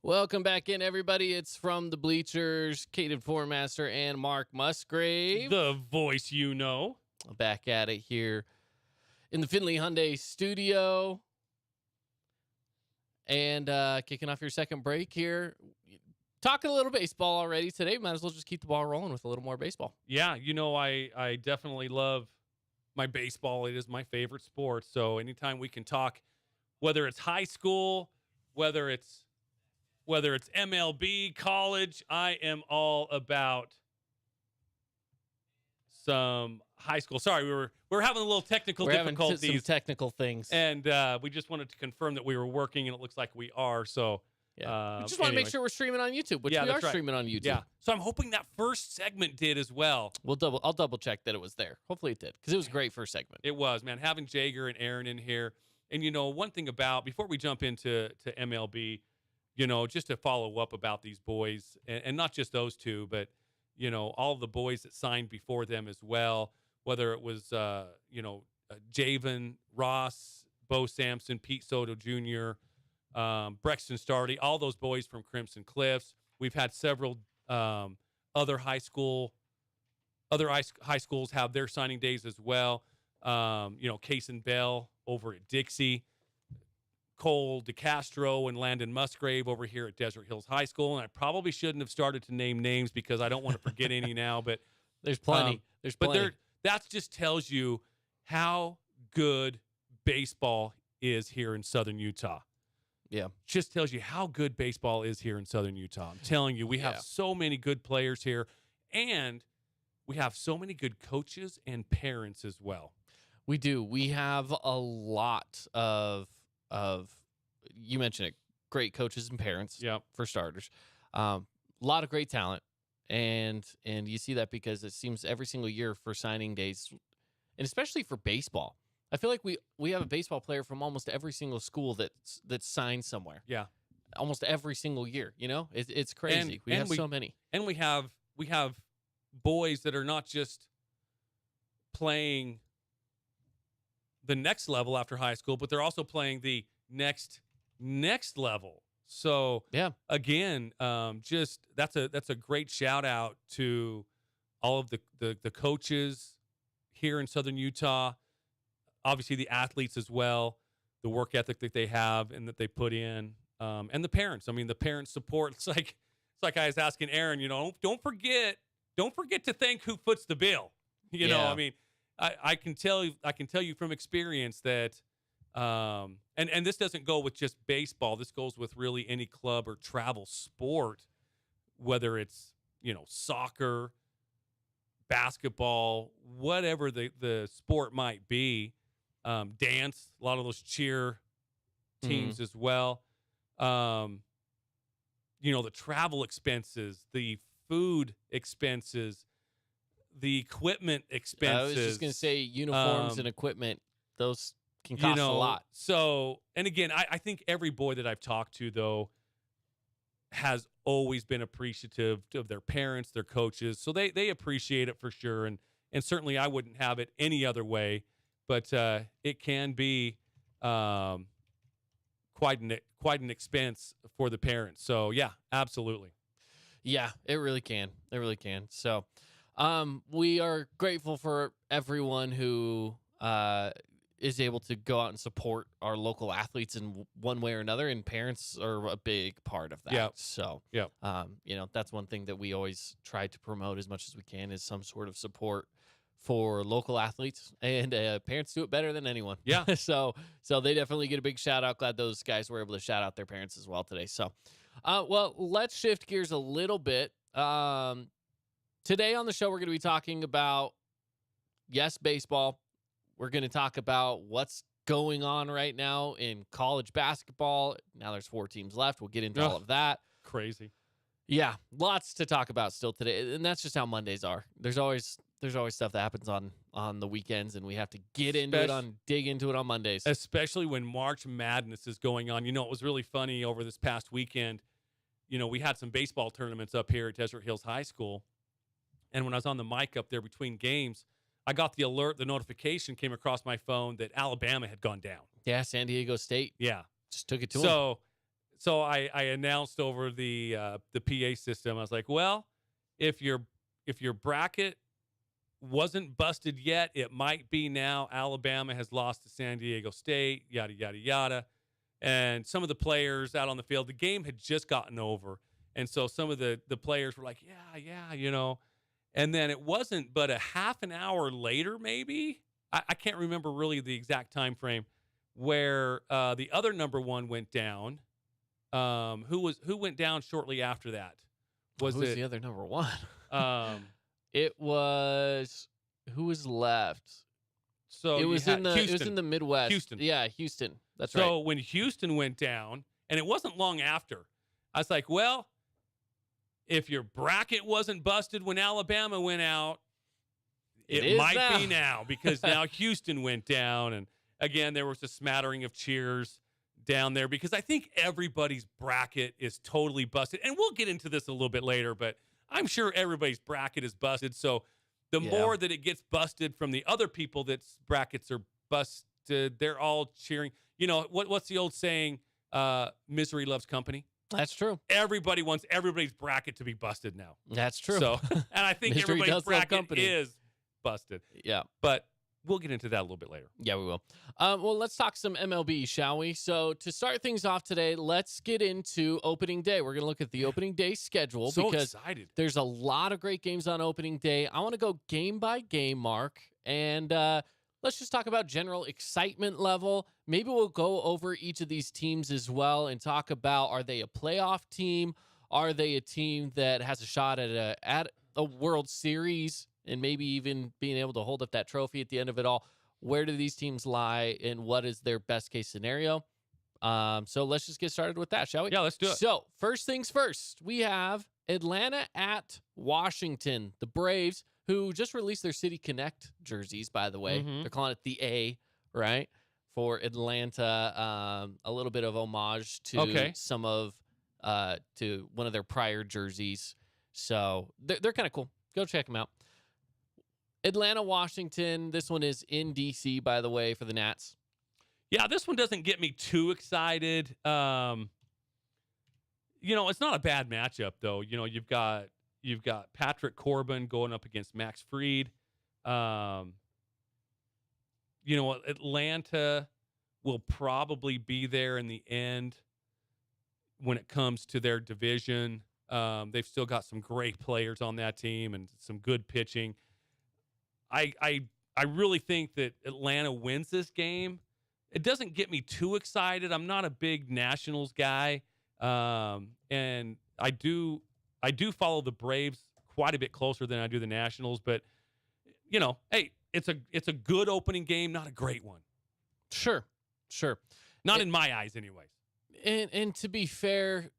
Welcome back in, everybody. It's from the Bleachers, Caden Formaster and Mark Musgrave. The voice you know. Back at it here in the Findlay Hyundai studio. And kicking off your second break here. Talking a little baseball already today. Might as well just keep the ball rolling with a little more baseball. Yeah, I definitely love my baseball. It is my favorite sport. So anytime we can talk, whether it's high school, whether it's MLB, college, I am all about some high school. Sorry, we were having a little technical difficulties. Some technical things. And we just wanted to confirm that we were working, and it looks like we are. So yeah. We just want to make sure we're streaming on YouTube, which we are streaming on YouTube. Yeah. So I'm hoping that first segment did as well. I'll double check that it was there. Hopefully it did, because it was a great first segment. It was, man. Having Jager and Aaron in here. And, one thing about, before we jump into MLB, just to follow up about these boys, and not just those two, but, all of the boys that signed before them as well, whether it was, Javen, Ross, Bo Sampson, Pete Soto Jr., Brexton Stardy, all those boys from Crimson Cliffs. We've had several other high schools have their signing days as well. Case and Bell over at Dixie, Cole DeCastro and Landon Musgrave over here at Desert Hills High School. And I probably shouldn't have started to name names because I don't want to forget any now, but there's plenty. But that just tells you how good baseball is here in Southern Utah. Yeah. Just tells you how good baseball is here in Southern Utah. I'm telling you, we have so many good players here, and we have so many good coaches and parents as well. We do. We have a lot of you mentioned it, great coaches and parents. Yeah, for starters. A lot of great talent, and you see that because it seems every single year for signing days, and especially for baseball. I feel like we have a baseball player from almost every single school that's signed somewhere. Yeah, almost every single year. It's crazy. We have so many, and we have boys that are not just playing the next level after high school, but they're also playing the next level. So yeah, again, just that's a great shout out to all of the coaches here in Southern Utah. Obviously the athletes as well, the work ethic that they have and that they put in, and the parents. I mean, the parents' support. It's like I was asking Aaron, don't forget to thank who foots the bill. I mean, I can tell you from experience that, and this doesn't go with just baseball. This goes with really any club or travel sport, whether it's, soccer, basketball, whatever the sport might be, dance, a lot of those cheer teams as well. The travel expenses, the food expenses, the equipment expenses. I was just going to say uniforms and equipment. Those can cost a lot. So, and again, I think every boy that I've talked to, though, has always been appreciative of their parents, their coaches. So they appreciate it for sure. And certainly I wouldn't have it any other way. But it can be quite an expense for the parents. So, yeah, absolutely. Yeah, it really can. It really can. So we are grateful for everyone who is able to go out and support our local athletes in one way or another, and parents are a big part of that. Yeah. So, that's one thing that we always try to promote as much as we can is some sort of support for local athletes, and parents do it better than anyone. Yeah. So they definitely get a big shout out. Glad those guys were able to shout out their parents as well today. So, well, let's shift gears a little bit. Today on the show, we're going to be talking about, baseball. We're going to talk about what's going on right now in college basketball. Now there's 4 teams left. We'll get into all of that. Crazy. Yeah, lots to talk about still today, and that's just how Mondays are. There's always stuff that happens on the weekends, and we have to dig into it on Mondays. Especially when March Madness is going on. It was really funny over this past weekend. We had some baseball tournaments up here at Desert Hills High School, and when I was on the mic up there between games, I got the notification came across my phone that Alabama had gone down. Yeah, San Diego State. Yeah. Just took it to them. So I announced over the PA system. I was like, well, if your bracket wasn't busted yet, it might be now. Alabama has lost to San Diego State, yada, yada, yada. And some of the players out on the field, the game had just gotten over. And so some of the players were like, yeah. And then it wasn't but a half an hour later, maybe. I can't remember really the exact time frame where the other number one went down. Who went down shortly after that? Who was the other number one? It was who was left? So it was in the Midwest. Houston. Yeah, Houston. That's right. So when Houston went down, and it wasn't long after, I was like, well, if your bracket wasn't busted when Alabama went out, it might be now, because now Houston went down. And again, there was a smattering of cheers down there, because I think everybody's bracket is totally busted. And we'll get into this a little bit later, but I'm sure everybody's bracket is busted. So the more that it gets busted from the other people that's brackets are busted, they're all cheering. You know, what's the old saying? Misery loves company. That's true. Everybody wants everybody's bracket to be busted now. That's true. So, and I think everybody's bracket is busted. Yeah. But we'll get into that a little bit later. Yeah, we will. Well, let's talk some MLB, shall we? So to start things off today, let's get into opening day. We're going to look at the opening day schedule because excited. There's a lot of great games on opening day. I want to go game by game, Mark, and let's just talk about general excitement level. Maybe we'll go over each of these teams as well and talk about, are they a playoff team? Are they a team that has a shot at a World Series and maybe even being able to hold up that trophy at the end of it all? Where do these teams lie, and what is their best case scenario? So let's just get started with that, shall we? Yeah, let's do it. So first things first, we have Atlanta at Washington. The Braves, who just released their City Connect jerseys, by the way. Mm-hmm. They're calling it the A, right? For Atlanta, a little bit of homage to some of to one of their prior jerseys. So they're kind of cool. Go check them out. Atlanta, Washington. This one is in D.C., by the way, for the Nats. Yeah, this one doesn't get me too excited. You know, it's not a bad matchup, though. You know, you've got Patrick Corbin going up against Max Fried. You know, Atlanta will probably be there in the end when it comes to their division. They've still got some great players on that team and some good pitching. I really think that Atlanta wins this game. It doesn't get me too excited. I'm not a big Nationals guy, and I do follow the Braves quite a bit closer than I do the Nationals. But you know, hey, it's a good opening game, not a great one. Sure. Not in my eyes, anyways. And to be fair,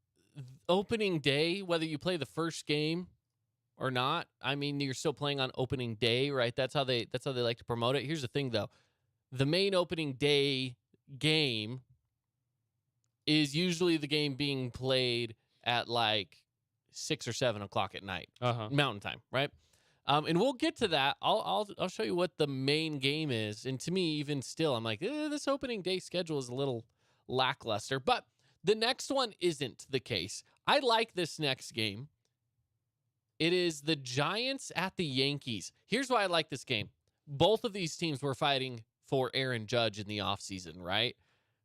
opening day, whether you play the first game or not, I mean, you're still playing on opening day, right? That's how they like to promote it. Here's the thing, though. The main opening day game is usually the game being played at like 6 or 7 o'clock at night, Mountain Time, right? And we'll get to that. I'll show you what the main game is. And to me, even still, I'm like, this opening day schedule is a little lackluster. But the next one isn't the case. I like this next game. It is the Giants at the Yankees. Here's why I like this game. Both of these teams were fighting for Aaron Judge in the offseason, right?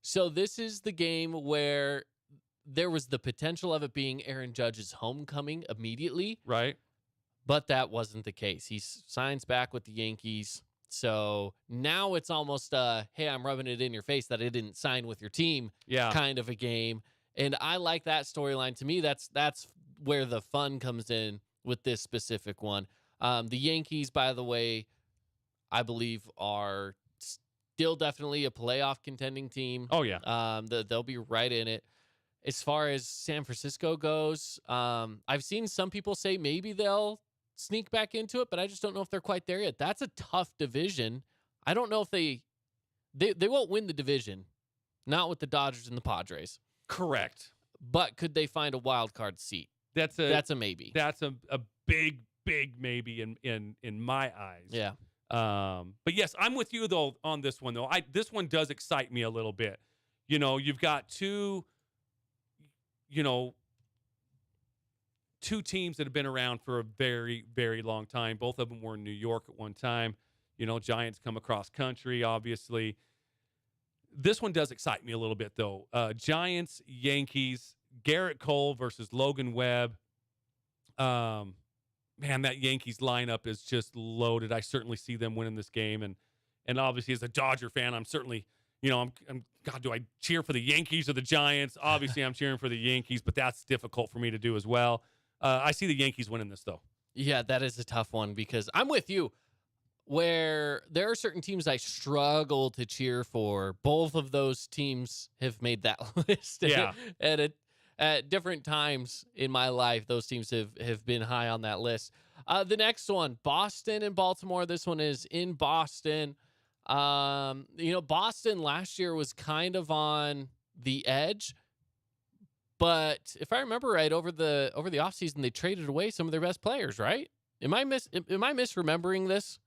So this is the game where there was the potential of it being Aaron Judge's homecoming immediately. Right. But that wasn't the case. He signs back with the Yankees. So now it's almost hey, I'm rubbing it in your face that I didn't sign with your team kind of a game. And I like that storyline. To me, that's where the fun comes in with this specific one. The Yankees, by the way, I believe are still definitely a playoff contending team. Oh, yeah. They'll be right in it. As far as San Francisco goes, I've seen some people say maybe they'll sneak back into it, but I just don't know if they're quite there yet. That's a tough division. I don't know if they won't win the division, not with the Dodgers and the Padres. Correct. But could they find a wild card seat? That's a maybe. That's a big maybe in my eyes. Yeah. But yes, I'm with you though on this one though. This one does excite me a little bit. You know, you've got two two teams that have been around for a very, very long time. Both of them were in New York at one time. Giants come across country, obviously. This one does excite me a little bit, though. Giants, Yankees, Garrett Cole versus Logan Webb. Man, that Yankees lineup is just loaded. I certainly see them winning this game. And obviously, as a Dodger fan, I'm certainly, God, do I cheer for the Yankees or the Giants? Obviously, I'm cheering for the Yankees, but that's difficult for me to do as well. I see the Yankees winning this, though. Yeah, that is a tough one because I'm with you. Where there are certain teams I struggle to cheer for. Both of those teams have made that list. Yeah. At different times in my life, those teams have been high on that list. The next one, Boston and Baltimore. This one is in Boston. Boston last year was kind of on the edge. But if I remember right, over the offseason, they traded away some of their best players, right? Am I misremembering this?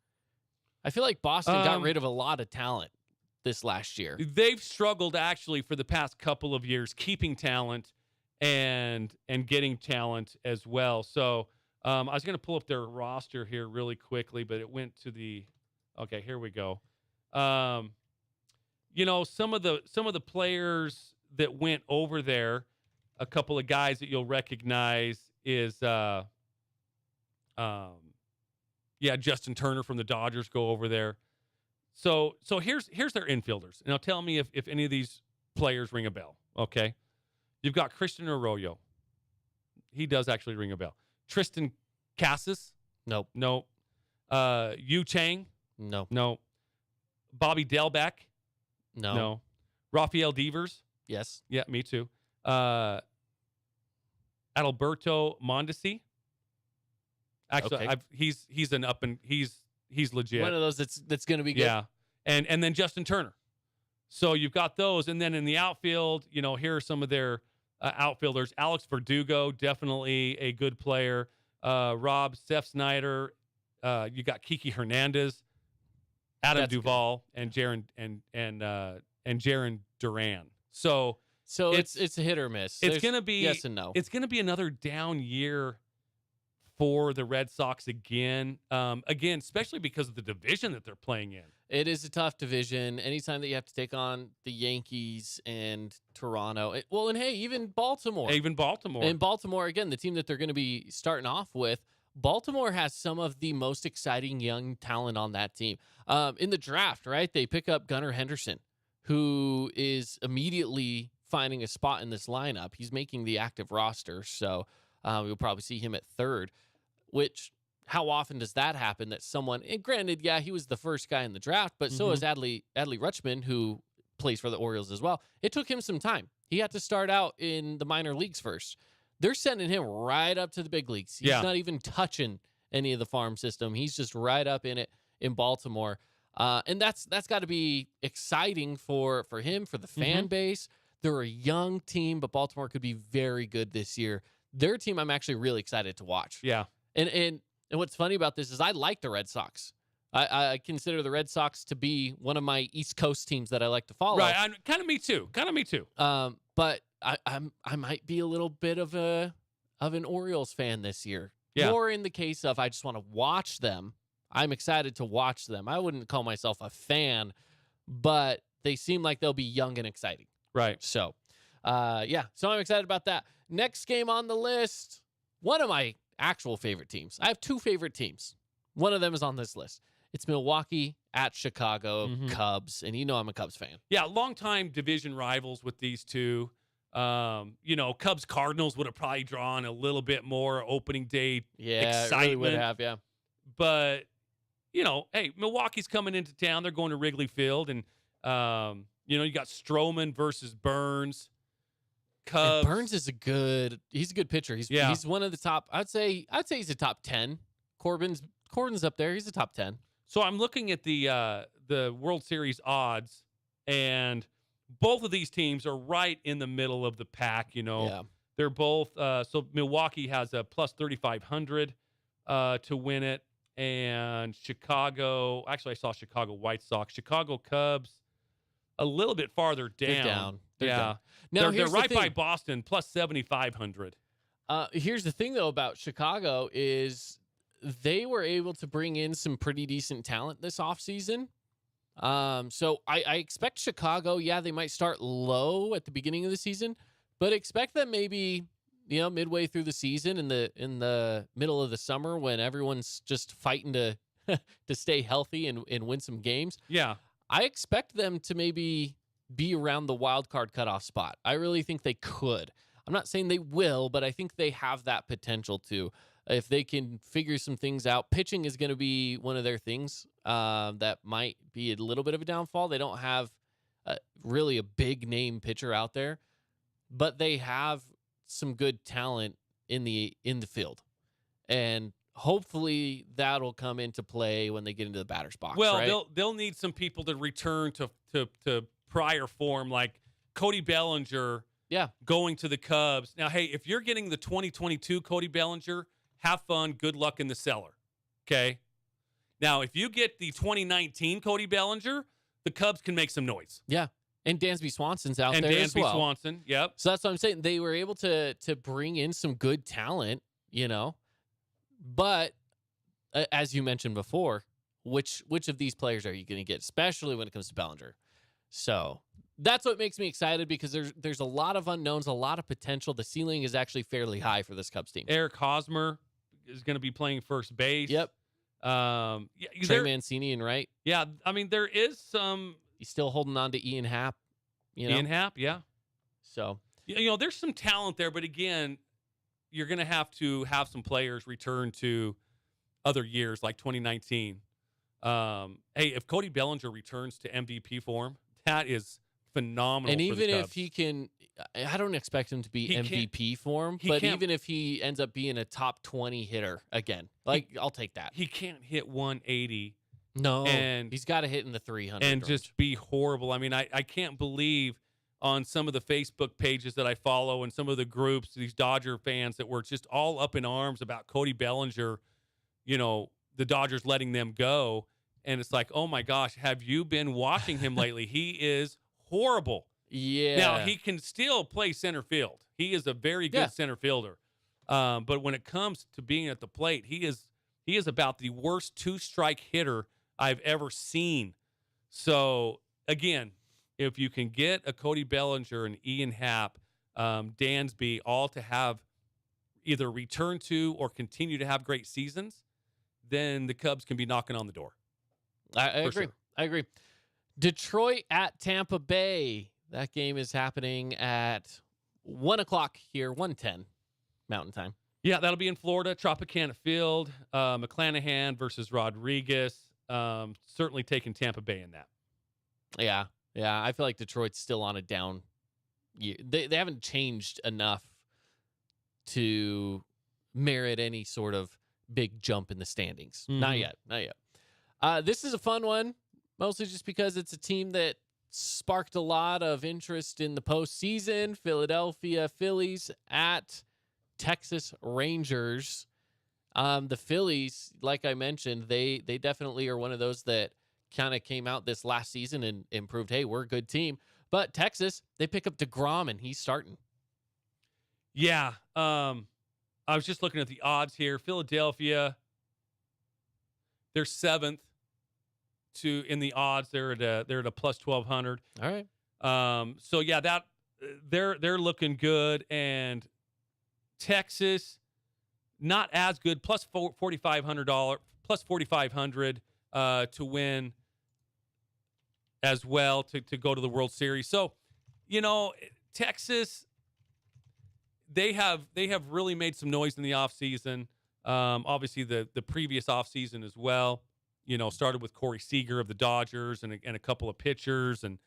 I feel like Boston got rid of a lot of talent this last year. They've struggled actually for the past couple of years keeping talent and getting talent as well. So I was going to pull up their roster here really quickly, but it went to okay, here we go. Some of the players that went over there, a couple of guys that you'll recognize is Justin Turner from the Dodgers go over there. So here's their infielders. Now tell me if any of these players ring a bell, okay? You've got Christian Arroyo. He does actually ring a bell. Tristan Cassis? Nope. Nope. Yu Chang? No. No. Bobby Delbeck? No. No. Rafael Devers? Yes. Yeah, me too. Adalberto Mondesi? Actually, Okay. he's legit. One of those that's going to be good. Yeah, and then Justin Turner. So you've got those, and then in the outfield, here are some of their outfielders. Alex Verdugo, definitely a good player. Rob Seth Snyder. You got Kiki Hernandez, Adam Duvall, and Jaron Duran. So it's a hit or miss. It's going to be yes and no. It's going to be another down year for the Red Sox again, especially because of the division that they're playing in. It is a tough division. Anytime that you have to take on the Yankees and Toronto, even Baltimore. And Baltimore, again, the team that they're going to be starting off with, Baltimore has some of the most exciting young talent on that team. In the draft, right, they pick up Gunnar Henderson, who is immediately finding a spot in this lineup. He's making the active roster, so you'll probably see him at third, which how often does that happen that someone, and granted, yeah, he was the first guy in the draft, but so is Adley Rutschman, who plays for the Orioles as well. It took him some time. He had to start out in the minor leagues first. They're sending him right up to the big leagues. He's not even touching any of the farm system. He's just right up in it in Baltimore. And that's got to be exciting for him, for the fan base. They're a young team, but Baltimore could be very good this year. Their team I'm actually really excited to watch. Yeah. And what's funny about this is I like the Red Sox. I consider the Red Sox to be one of my East Coast teams that I like to follow. Right, kind of me too. But I might be a little bit of an Orioles fan this year. Yeah. More in the case of I just want to watch them. I'm excited to watch them. I wouldn't call myself a fan, but they seem like they'll be young and exciting. Right. So, so I'm excited about that. Next game on the list, one of my actual favorite teams. I have two favorite teams. One of them is on this list. It's Milwaukee at Chicago Cubs, and I'm a Cubs fan. Yeah, longtime division rivals with these two. Cubs Cardinals would have probably drawn a little bit more opening day excitement. It really would have, yeah. But hey, Milwaukee's coming into town. They're going to Wrigley Field, and you got Stroman versus Burns. Cubs. And Burns is he's a good pitcher. He's one of the top. I'd say he's a top 10. Corbin's up there. He's a top 10. So I'm looking at the World Series odds, and both of these teams are right in the middle of the pack. Yeah. They're both. So Milwaukee has a plus 3,500 to win it, and Chicago. Actually, I saw Chicago White Sox. Chicago Cubs, a little bit farther down. They're down. They're yeah. down. Now, They're here's the right by thing. Boston, plus 7,500. Here's the thing, though, about Chicago is they were able to bring in some pretty decent talent this offseason. So I expect Chicago, they might start low at the beginning of the season, but expect that maybe, midway through the season in the middle of the summer when everyone's just fighting to to stay healthy and win some games. Yeah. I expect them to maybe be around the wild card cutoff spot. I really think they could. I'm not saying they will, but I think they have that potential to. If they can figure some things out, pitching is going to be one of their things that might be a little bit of a downfall. They don't have really a big name pitcher out there, but they have some good talent in the field, and hopefully that'll come into play when they get into the batter's box. Well, right? they'll need some people to return to prior form, like Cody Bellinger. Yeah. Going to the Cubs. Now, hey, if you're getting the 2022 Cody Bellinger, have fun. Good luck in the cellar. Okay? Now, if you get the 2019 Cody Bellinger, the Cubs can make some noise. Yeah. And Dansby Swanson's out and there Dansby as well. Swanson, yep. So that's what I'm saying. They were able to bring in some good talent, But as you mentioned before, which of these players are you going to get, especially when it comes to Bellinger? So that's what makes me excited because there's a lot of unknowns, a lot of potential. The ceiling is actually fairly high for this Cubs team. Eric Hosmer is going to be playing first base. Yep. Trey There, Mancini and right. yeah, I mean, there is some. He's still holding on to Ian Happ. Ian Happ, yeah. So there's some talent there, but again, you're going to have some players return to other years like 2019. Hey, if Cody Bellinger returns to MVP form, that is phenomenal. And for the even Cubs. if he can, I don't expect him to be He MVP form, he but can't- even if he ends up being a top 20 hitter again, I'll take that. he can't hit 180 No, and- he's got to hit in the 300 and range. just be horrible. I mean, I can't believe on some of the Facebook pages that I follow and some of the groups, these Dodger fans that were just all up in arms about Cody Bellinger, the Dodgers letting them go. And it's like, oh my gosh, have you been watching him lately? He is horrible. Yeah. Now, he can still play center field. He is a very good center fielder. But when it comes to being at the plate, he is about the worst two-strike hitter I've ever seen. So, again, if you can get a Cody Bellinger and Ian Happ, Dansby, all to have either return to or continue to have great seasons, then the Cubs can be knocking on the door. I agree. Sure. I agree. Detroit at Tampa Bay. That game is happening at 1 o'clock here, 1:10 Mountain Time. Yeah, that'll be in Florida, Tropicana Field. McClanahan versus Rodriguez. Certainly taking Tampa Bay in that. Yeah. Yeah. I feel like Detroit's still on a down year. They haven't changed enough to merit any sort of big jump in the standings. Not yet. Not yet. This is a fun one, mostly just because it's a team that sparked a lot of interest in the postseason. Philadelphia Phillies at Texas Rangers. The Phillies, like I mentioned, they definitely are one of those that kind of came out this last season and proved, hey, we're a good team. But Texas, they pick up DeGrom, and he's starting. Yeah. I was just looking at the odds here. Philadelphia, they're 7th in the odds. They're at a plus 1,200. All right. So yeah, that they're looking good, and Texas not as good. Plus $4,500, plus 4,500 to win as well to go to the World Series. So, Texas, they have really made some noise in the offseason. Obviously, the previous offseason as well. Started with Corey Seager of the Dodgers and a couple of pitchers and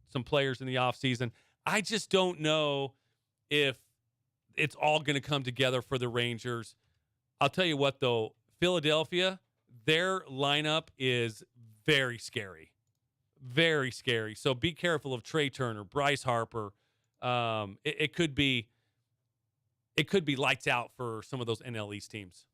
some players in the offseason. I just don't know if it's all going to come together for the Rangers. I'll tell you what, though, Philadelphia, their lineup is very scary. Very scary. So be careful of Trey Turner, Bryce Harper. It could be lights out for some of those NL East teams.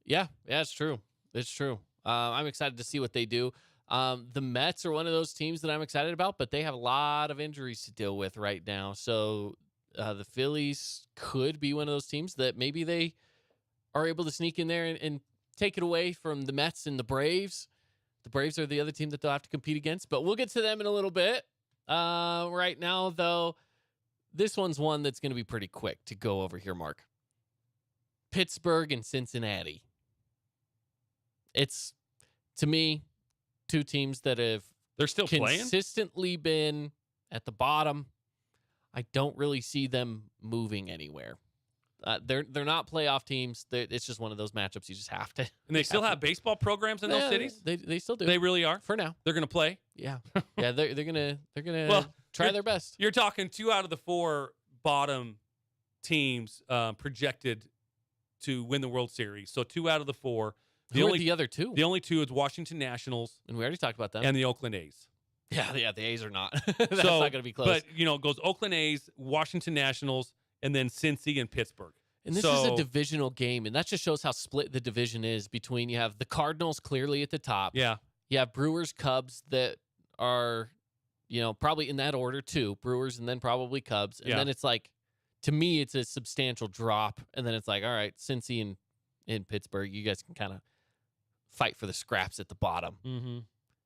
Yeah, it's true. It's true. I'm excited to see what they do. The Mets are one of those teams that I'm excited about, but they have a lot of injuries to deal with right now. So the Phillies could be one of those teams that maybe they are able to sneak in there and take it away from the Mets and the Braves. The Braves are the other team that they'll have to compete against, but we'll get to them in a little bit. Right now, though, this one's one that's going to be pretty quick to go over here, Mark. Pittsburgh and Cincinnati. It's, to me, two teams that have They're still consistently been at the bottom. I don't really see them moving anywhere. They're not playoff teams. It's just one of those matchups you just have to. And they still have baseball programs in those cities? They still do. They really are? For now. They're going to play? Yeah. Yeah, they're gonna Well, try their best. You're talking 2 out of the 4 bottom teams projected to win the World Series. So 2 out of the 4. Who are the other 2? The only 2 is Washington Nationals. And we already talked about them. And the Oakland A's. Yeah, the A's are not. That's not going to be close. But, it goes Oakland A's, Washington Nationals, and then Cincy and Pittsburgh. And this is a divisional game, and that just shows how split the division is between, you have the Cardinals clearly at the top. Yeah. You have Brewers, Cubs that are, probably in that order too. Brewers and then probably Cubs. And then it's like, to me, it's a substantial drop. And then it's like, all right, Cincy and Pittsburgh, you guys can kind of fight for the scraps at the bottom. Mm-hmm.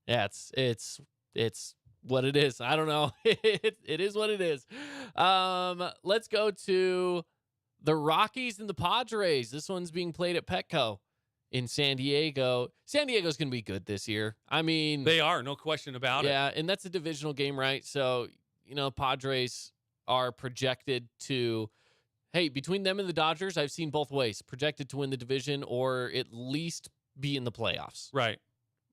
Yeah, it's what it is. I don't know. It is what it is. Let's go to the Rockies and the Padres. This one's being played at Petco in San Diego. San Diego's going to be good this year. I mean, they are, no question about it. Yeah, and that's a divisional game, right? So, Padres are projected to, between them and the Dodgers, I've seen both ways, projected to win the division or at least be in the playoffs. Right.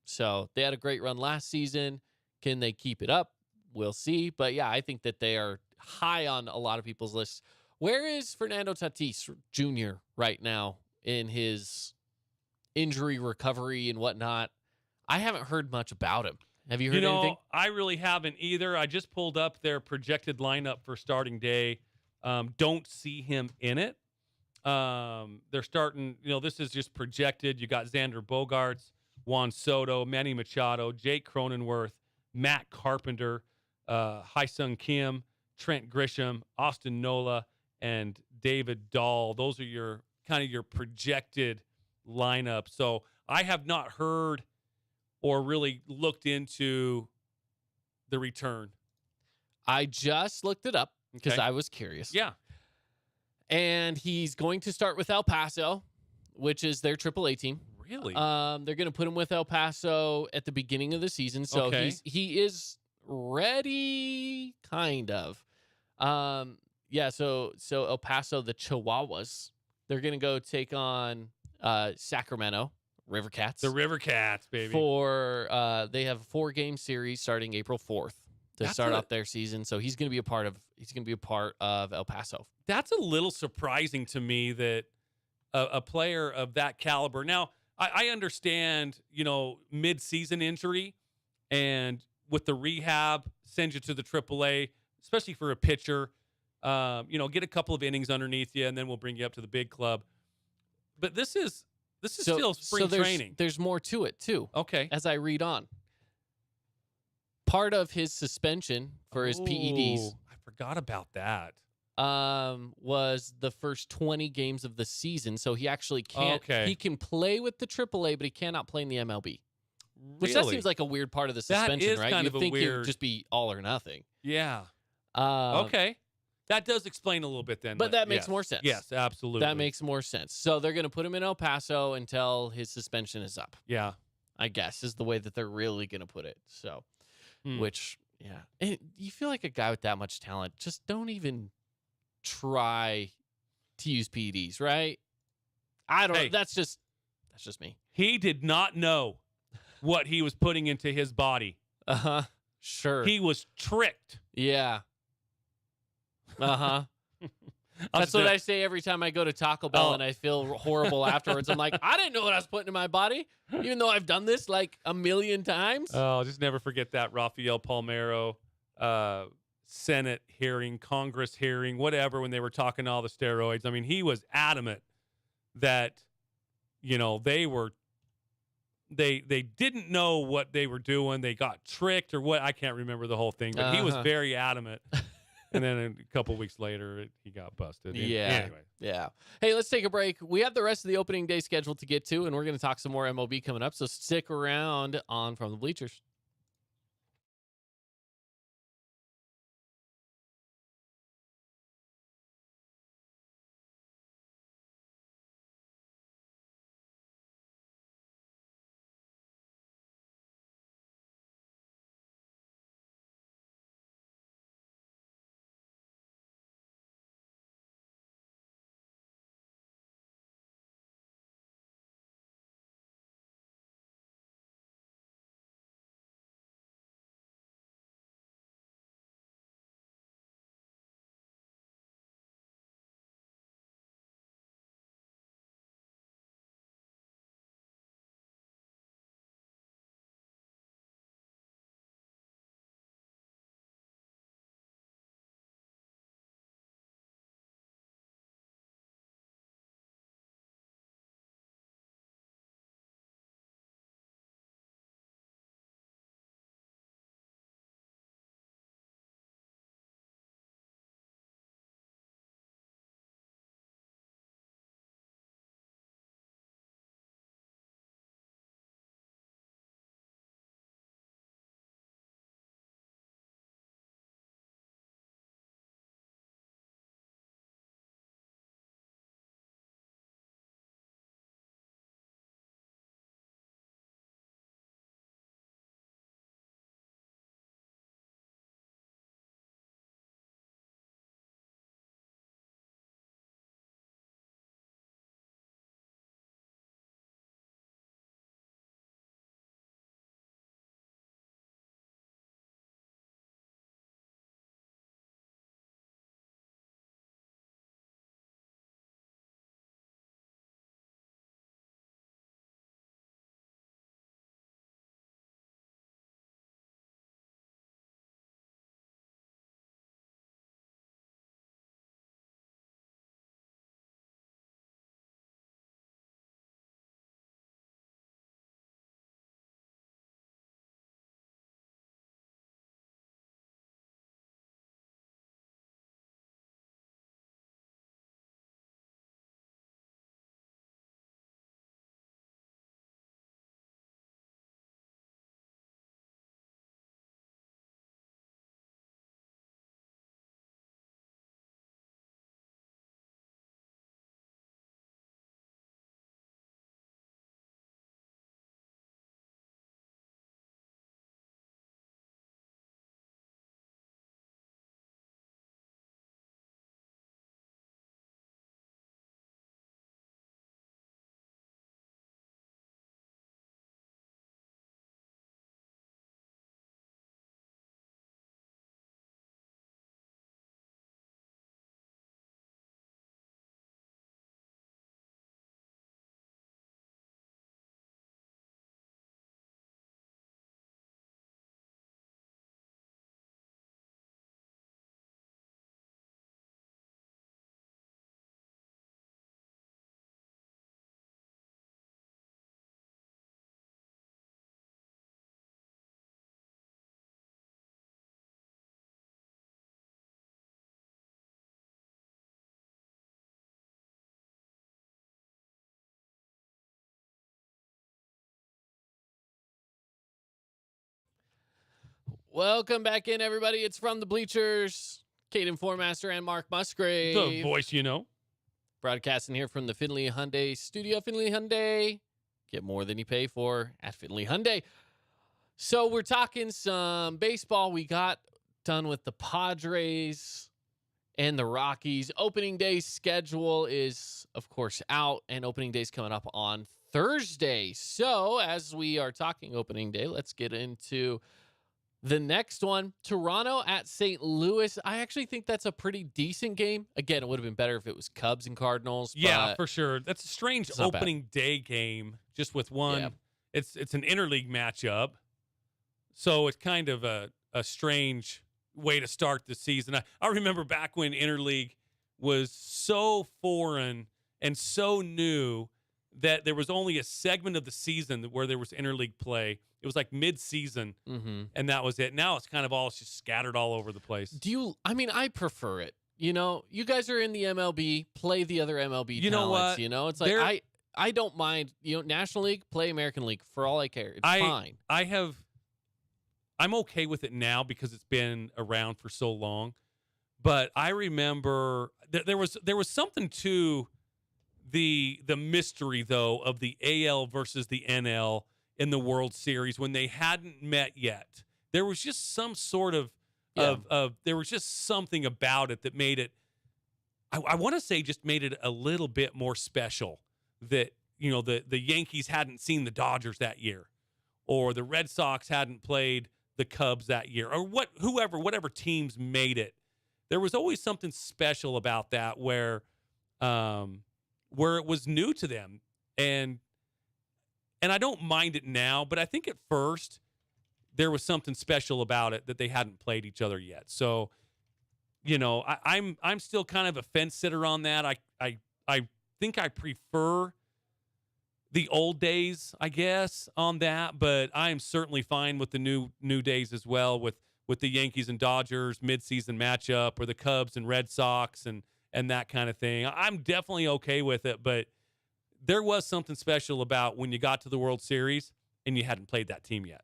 So they had a great run last season. Can they keep it up? We'll see. But yeah, I think that they are high on a lot of people's lists. Where is Fernando Tatis Jr. right now in his injury recovery and whatnot? I haven't heard much about him. Have you heard anything? I really haven't either. I just pulled up their projected lineup for starting day. Don't see him in it. They're starting, this is just projected. You got Xander Bogaerts, Juan Soto, Manny Machado, Jake Cronenworth, Matt Carpenter, Hyun-Sung Kim, Trent Grisham, Austin Nola, and David Dahl. Those are your projected lineup. So I have not heard or really looked into the return. I just looked it up because Okay. I was curious. Yeah. And he's going to start with El Paso, which is their AAA team. Really? They're going to put him with El Paso at the beginning of the season. So Okay. he is ready, kind of. Yeah, so El Paso, the Chihuahuas, they're going to go take on Sacramento, River Cats. The River Cats, baby. They have a 4-game series starting April 4th to start off their season. So he's going to be a part of El Paso. That's a little surprising to me that a player of that caliber. Now, I understand, mid-season injury and with the rehab, send you to the AAA, especially for a pitcher. Get a couple of innings underneath you, and then we'll bring you up to the big club. But this is still spring training. There's more to it too. Okay. As I read on, part of his suspension for his PEDs, I forgot about that. was the first 20 games of the season. So he actually can't. Okay. He can play with the AAA, but he cannot play in the MLB. Which that seems like a weird part of the suspension, is right? kind You'd of a think it weird- would just be all or nothing. Yeah. Okay. That does explain a little bit then. But that makes yes. more sense. Yes, absolutely. That makes more sense. So they're going to put him in El Paso until his suspension is up, Yeah. I guess, is the way that they're really going to put it. So, which, yeah. And you feel like a guy with that much talent, just don't even try to use PEDs, right? I don't know. That's just me. He did not know what he was putting into his body. Uh-huh. Sure. He was tricked. Yeah. Uh-huh. That's what I say every time I go to Taco Bell and I feel horrible afterwards. I'm like, I didn't know what I was putting in my body, even though I've done this like a million times. Oh, just never forget that Rafael Palmeiro Senate hearing, Congress hearing, whatever, when they were talking all the steroids. I mean, he was adamant that, they were they didn't know what they were doing. They got tricked or what. I can't remember the whole thing, but he was very adamant. And then a couple weeks later, he got busted. Yeah. Anyway. Yeah. Hey, let's take a break. We have the rest of the opening day schedule to get to, and we're going to talk some more MLB coming up. So stick around on From the Bleachers. Welcome back in, everybody. It's From the Bleachers. Caden Formaster and Mark Musgrave. The voice, Broadcasting here from the Findlay Hyundai studio. Findlay Hyundai. Get more than you pay for at Findlay Hyundai. So we're talking some baseball. We got done with the Padres and the Rockies. Opening day schedule is, of course, out, and opening day is coming up on Thursday. So as we are talking opening day, let's get into the next one. Toronto at St. Louis. I actually think that's a pretty decent game. Again, it would have been better if it was Cubs and Cardinals. Yeah, for sure. That's a strange opening day game, just with one. Yeah. It's an interleague matchup, so it's kind of a strange way to start the season. I remember back when interleague was so foreign and so new that there was only a segment of the season where there was interleague play. It was like mid-season, and that was it. Now it's kind of all just scattered all over the place. I prefer it. You guys are in the MLB, play the other MLB You know talents, what? It's like I don't mind, National League, play American League for all I care. It's fine. I'm okay with it now because it's been around for so long. But I remember there was something to the mystery, though, of the AL versus the NL in the World Series when they hadn't met yet. There was just some sort of there was just something about it that made it, I want to say, just made it a little bit more special, that the Yankees hadn't seen the Dodgers that year, or the Red Sox hadn't played the Cubs that year, or whatever teams made it. There was always something special about that where it was new to them, and I don't mind it now, but I think at first there was something special about it that they hadn't played each other yet. So, I'm still kind of a fence sitter on that. I think I prefer the old days, I guess, on that, but I am certainly fine with the new days as well, with the Yankees and Dodgers midseason matchup, or the Cubs and Red Sox and that kind of thing. I'm definitely okay with it, but there was something special about when you got to the World Series and you hadn't played that team yet.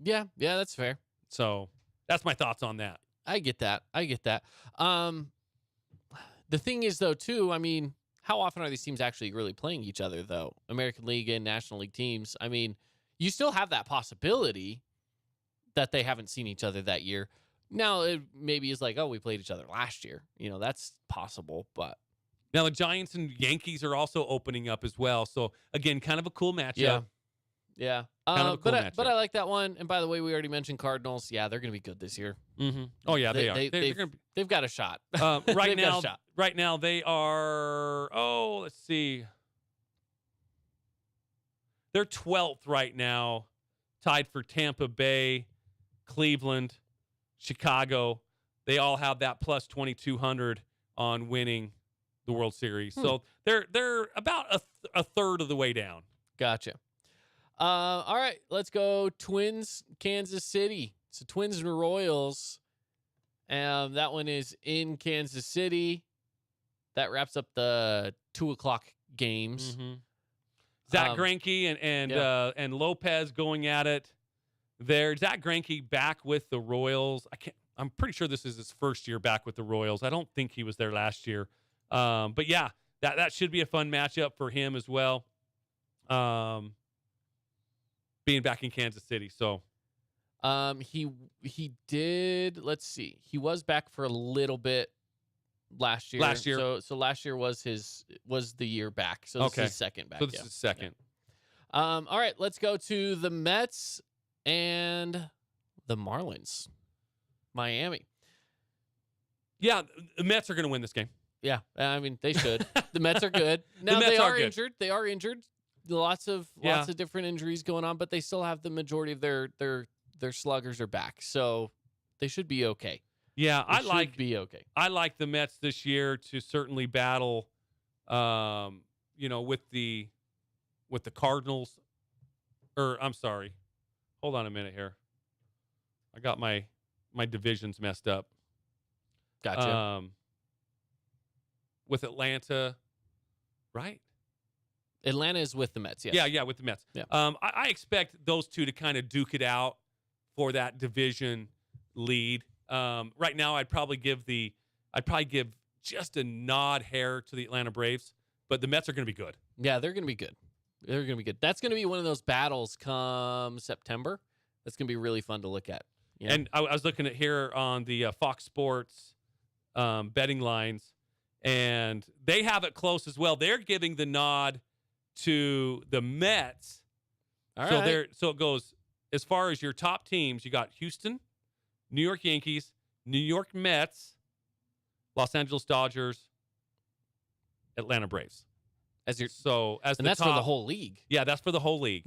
Yeah, that's fair. So that's my thoughts on that. I get that. The thing is, though, too, how often are these teams actually really playing each other, though? American League and National League teams. You still have that possibility that they haven't seen each other that year. Now, it maybe is like, oh, we played each other last year. That's possible, but. Now, the Giants and Yankees are also opening up as well. So, again, kind of a cool matchup. Yeah. Kind of a cool matchup. But I like that one. And by the way, we already mentioned Cardinals. Yeah, they're going to be good this year. Mm-hmm. Oh, yeah, they are. They've got a shot. Right now, they are, let's see. They're 12th right now, tied for Tampa Bay, Cleveland, Chicago. They all have that plus 2,200 on winning the World Series. So they're about a third of the way down. Gotcha. All right, let's go Twins, Kansas City. So Twins and Royals. That one is in Kansas City. That wraps up the 2:00 games. Mm-hmm. Zach Greinke and Lopez going at it there. Zach Greinke back with the Royals. I'm pretty sure this is his first year back with the Royals. I don't think he was there last year. But yeah, that should be a fun matchup for him as well. Being back in Kansas City. So he did, let's see. He was back for a little bit last year. So last year was the year back. So this is his second back. So this is second. Yeah. All right, let's go to the Mets and the Marlins. Miami. Yeah, the Mets are going to win this game. Yeah, they should. The Mets are good. Now they are injured. They are injured. Lots of different injuries going on, but they still have the majority of their sluggers are back, so they should be okay. Yeah, I like the Mets this year to certainly battle, with the Cardinals. Or I'm sorry, hold on a minute here. I got my divisions messed up. Gotcha. With Atlanta, right? Atlanta is with the Mets, yes. Yeah, with the Mets. Yeah. I expect those two to kind of duke it out for that division lead. Right now, I'd probably give just a nod hair to the Atlanta Braves, but the Mets are going to be good. Yeah, they're going to be good. That's going to be one of those battles come September. That's going to be really fun to look at. Yeah. And I was looking at here on the Fox Sports betting lines, and they have it close as well. They're giving the nod to the Mets. All right. So it goes as far as your top teams. You got Houston, New York Yankees, New York Mets, Los Angeles Dodgers, Atlanta Braves. And that's for the whole league. Yeah, that's for the whole league.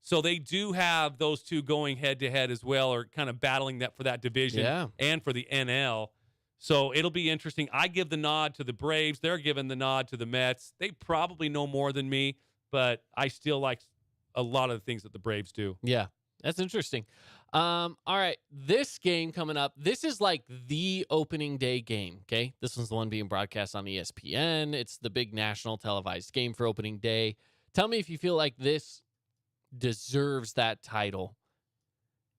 So they do have those two going head to head as well, or kind of battling that for that division and for the NL. So it'll be interesting. I give the nod to the Braves. They're giving the nod to the Mets. They probably know more than me, but I still like a lot of the things that the Braves do. Yeah, that's interesting. All right, this game coming up. This is like the opening day game. Okay, this one's the one being broadcast on ESPN. It's the big national televised game for opening day. Tell me if you feel like this deserves that title.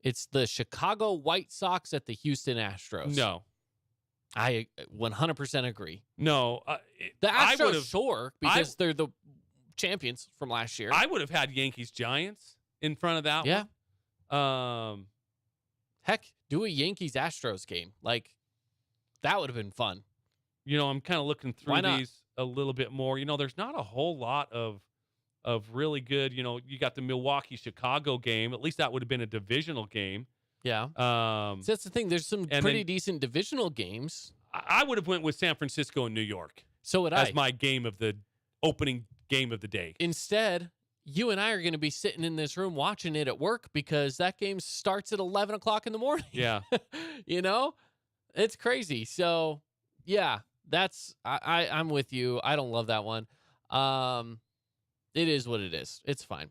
It's the Chicago White Sox at the Houston Astros. No, I 100% agree. no. The I would Astros, have. sure, because they're the champions from last year. I would have had Yankees Giants in front of that Yeah. one. Heck, do a Yankees Astros game. Like, that would have been fun. I'm kind of looking Why through not? these a little bit more. There's not a whole lot of really good. You got the Milwaukee Chicago game. At least that would have been a divisional game. Yeah. Um, So that's the thing. There's some and pretty then- decent divisional games. I would have went with San Francisco and New York So would I. as my opening game of the day. Instead, you and I are going to be sitting in this room watching it at work because that game starts at 11 o'clock in the morning. Yeah. It's crazy. So, yeah, I'm with you. I don't love that one. It is what it is. It's fine.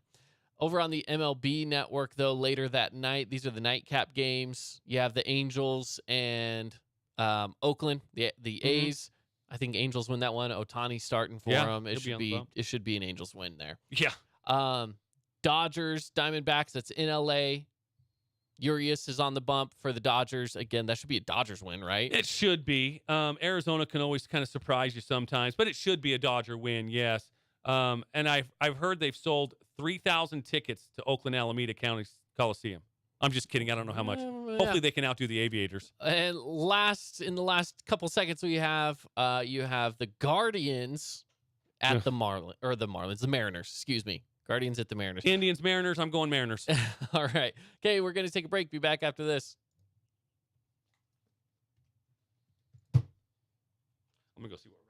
Over on the MLB network, though, later that night, these are the nightcap games. You have the Angels and Oakland, the A's. I think Angels win that one. Otani starting for Yeah, them. he'll be on the bump. It should be an Angels win there. Yeah. Dodgers, Diamondbacks, that's in LA. Urias is on the bump for the Dodgers. Again, that should be a Dodgers win, right? It should be. Arizona can always kind of surprise you sometimes, but it should be a Dodger win, yes. And I've heard they've sold 3,000 tickets to Oakland Alameda County Coliseum. I'm just kidding. I don't know how much. Hopefully they can outdo the Aviators. And in the last couple seconds we have, you have the Guardians at the Mariners, excuse me. Guardians at the Mariners. Indians, Mariners. I'm going Mariners. All right. Okay, we're going to take a break. Be back after this. Let me go see what.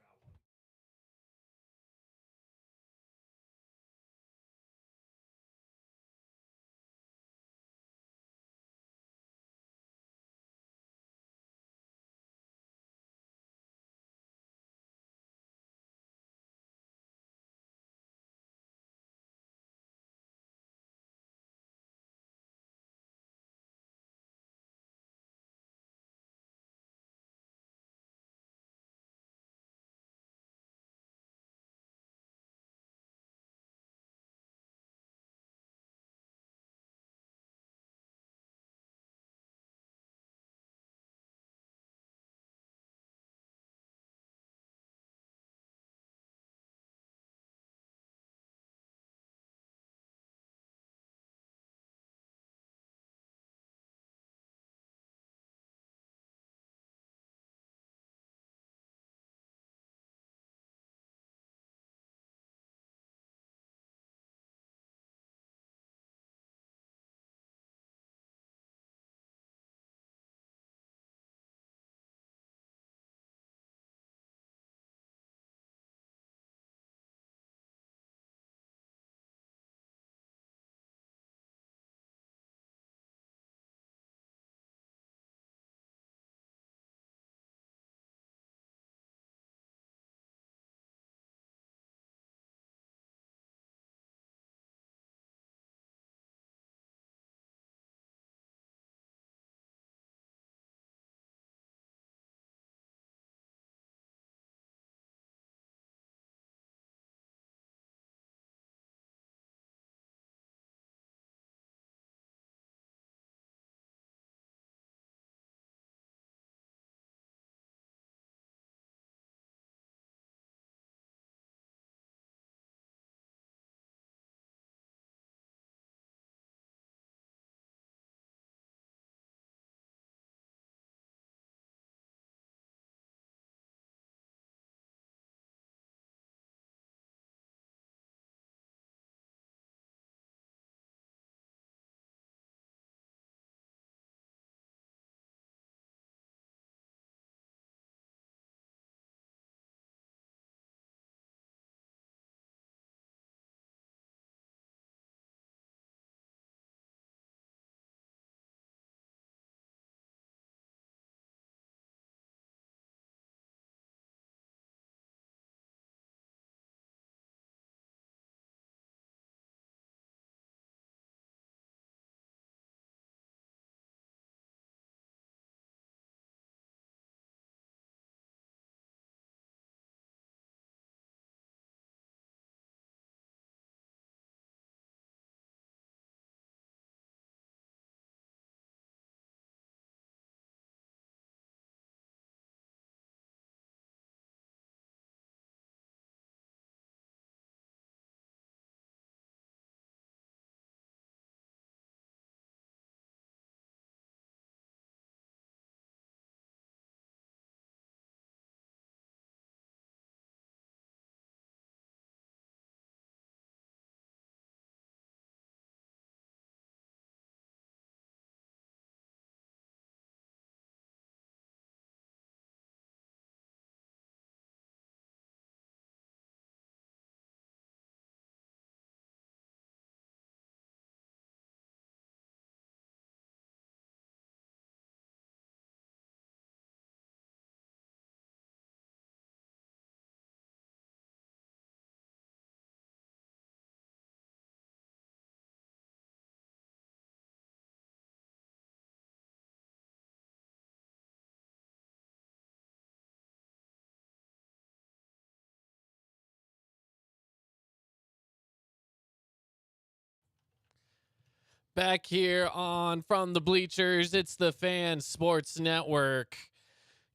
Back here on From the Bleachers, it's the Fan Sports Network.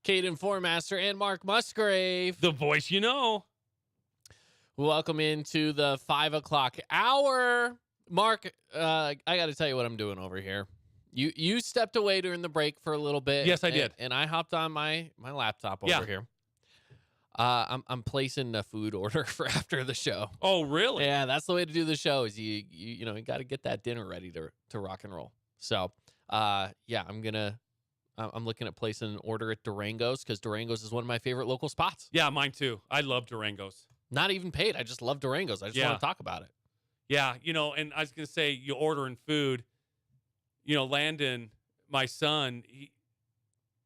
Caden Formaster and Mark Musgrave. The voice you know. Welcome into the 5 o'clock hour. Mark, I got to tell you what I'm doing over here. You stepped away during the break for a little bit. Yes, I did. And I hopped on my laptop over here. I'm placing a food order for after the show. Oh, really? Yeah, that's the way to do the show. Is you got to get that dinner ready to rock and roll. So, yeah, I'm looking at placing an order at Durango's because Durango's is one of my favorite local spots. Yeah, mine too. I love Durango's. Not even paid. I just love Durango's. I just want to talk about it. Yeah, and I was gonna say you ordering food. Landon, my son,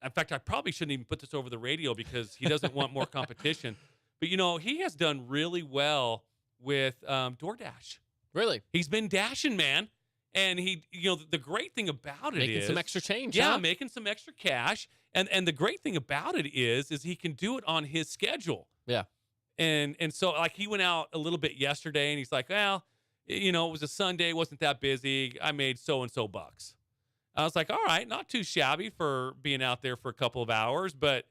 in fact, I probably shouldn't even put this over the radio because he doesn't want more competition. But, he has done really well with DoorDash. Really? He's been dashing, man. And the great thing about it is making some extra change. Yeah, huh? making some extra cash. And the great thing about it is he can do it on his schedule. Yeah. And so, like, he went out a little bit yesterday, and he's like, well, it was a Sunday, wasn't that busy. I made so-and-so bucks. I was like, all right, not too shabby for being out there for a couple of hours. But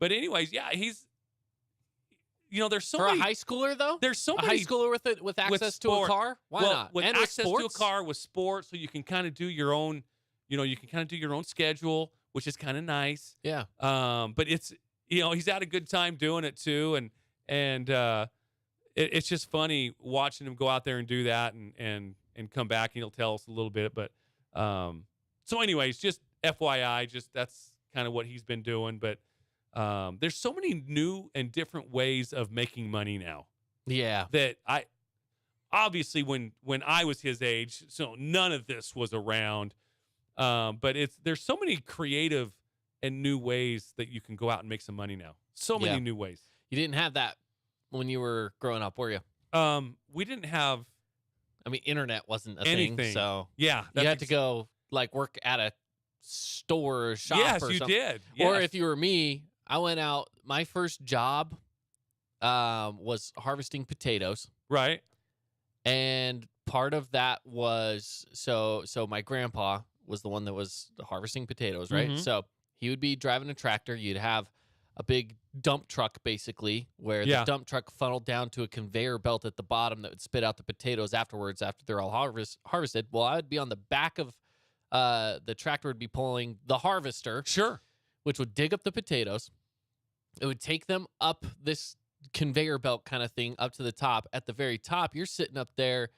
anyways, yeah, he's, there's so many. For a high schooler, though? There's so a many. high schooler with access to a car? Why not? With and access with to a car, with sports, so you can kind of do your own, you can kind of do your own schedule, which is kind of nice. Yeah. But it's, he's had a good time doing it too. And it's just funny watching him go out there and do that and come back, and he'll tell us a little bit. But so anyways, just FYI, that's kind of what he's been doing. But there's so many new and different ways of making money now. Yeah. That obviously when I was his age, so none of this was around. But there's so many creative and new ways that you can go out and make some money now. So many new ways. You didn't have that when you were growing up, were you? We didn't have. I mean, internet wasn't a anything. Thing, so yeah, you had to go work at a store or shop. Yes, or you something. did. Yes. Or Yes. if you were me, I went out. My first job was harvesting potatoes, Right. and part of that was so my grandpa was the one that was harvesting potatoes, right? Mhm. So he would be driving a tractor. You'd have a big dump truck, basically, where the dump truck funneled down to a conveyor belt at the bottom that would spit out the potatoes afterwards after they're all harvested. Well, I would be on the back of the tractor would be pulling the harvester, Sure. which would dig up the potatoes. It would take them up this conveyor belt kind of thing up to the top. At the very top, you're sitting up there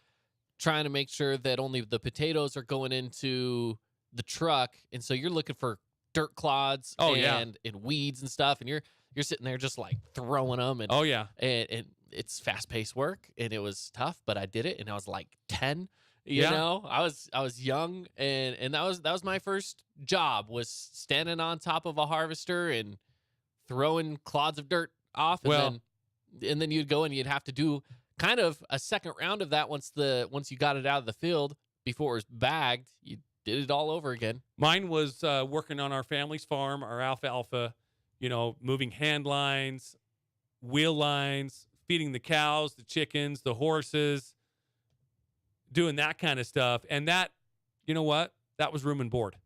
trying to make sure that only the potatoes are going into the truck, and so you're looking for dirt clods and weeds and stuff, and you're sitting there just throwing them, and and it's fast-paced work, and it was tough, but I did it, and I was 10. You know, I was young, and that was my first job, was standing on top of a harvester and throwing clods of dirt off, and then you'd go and you'd have to do kind of a second round of that once you got it out of the field before it was bagged. You did it all over again. Mine was working on our family's farm, our alfalfa, moving hand lines, wheel lines, feeding the cows, the chickens, the horses, doing that kind of stuff. And that, you know what? That was room and board.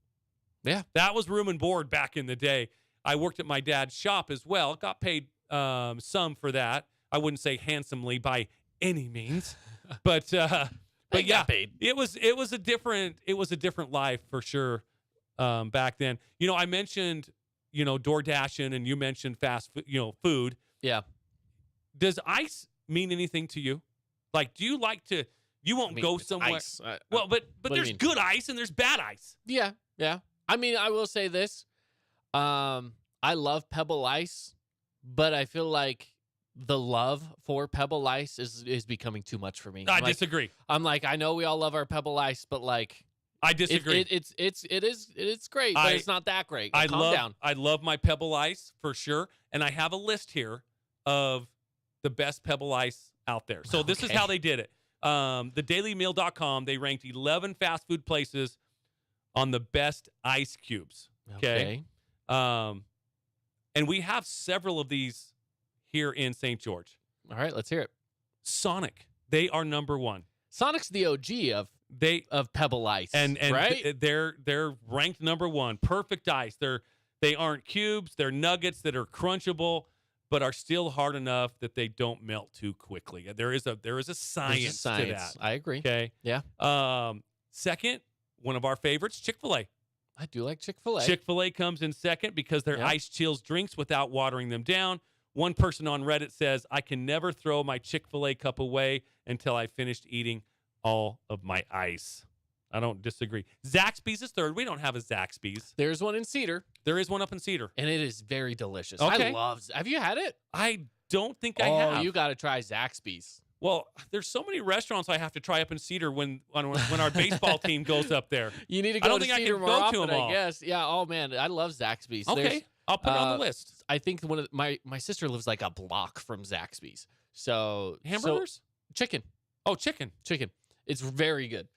Yeah. That was room and board back in the day. I worked at my dad's shop as well. Got paid some for that. I wouldn't say handsomely by any means, but yeah, paid. It was a different life for sure back then. I mentioned DoorDashing, and you mentioned fast food. Yeah. Does ice mean anything to you? Do you like to? You won't go somewhere. Ice. But there's good ice and there's bad ice. Yeah. I mean, I will say this. I love Pebble Ice, but I feel like the love for Pebble Ice is becoming too much for me. I disagree. I'm I know we all love our Pebble Ice, but I disagree. It's great, but it's not that great. Calm down. I love my Pebble Ice for sure, and I have a list here of the best Pebble Ice out there. So this is how they did it. TheDailyMeal.com, they ranked 11 fast food places on the best ice cubes. Okay. And we have several of these here in St. George. All right, let's hear it. Sonic, they are number one. Sonic's the OG of of Pebble Ice, and right? they're ranked number 1. Perfect ice. They aren't cubes. They're nuggets that are crunchable, but are still hard enough that they don't melt too quickly. There is a science to that. I agree. Okay. Yeah. Second, one of our favorites, Chick-fil-A. I do like Chick-fil-A. Chick-fil-A comes in second because their ice chills drinks without watering them down. One person on Reddit says, I can never throw my Chick-fil-A cup away until I finished eating all of my ice. I don't disagree. Zaxby's is third. We don't have a Zaxby's. There's one in Cedar. There is one up in Cedar. And it is very delicious. Okay. Have you had it? I don't think I have. Oh, you got to try Zaxby's. Well, there's so many restaurants I have to try up in Cedar when our baseball team goes up there. You need to go to Cedar more often, I guess. Yeah, oh man, I love Zaxby's. Okay, I'll put it on the list. I think my sister lives like a block from Zaxby's. So hamburgers? Chicken. Oh, chicken. It's very good.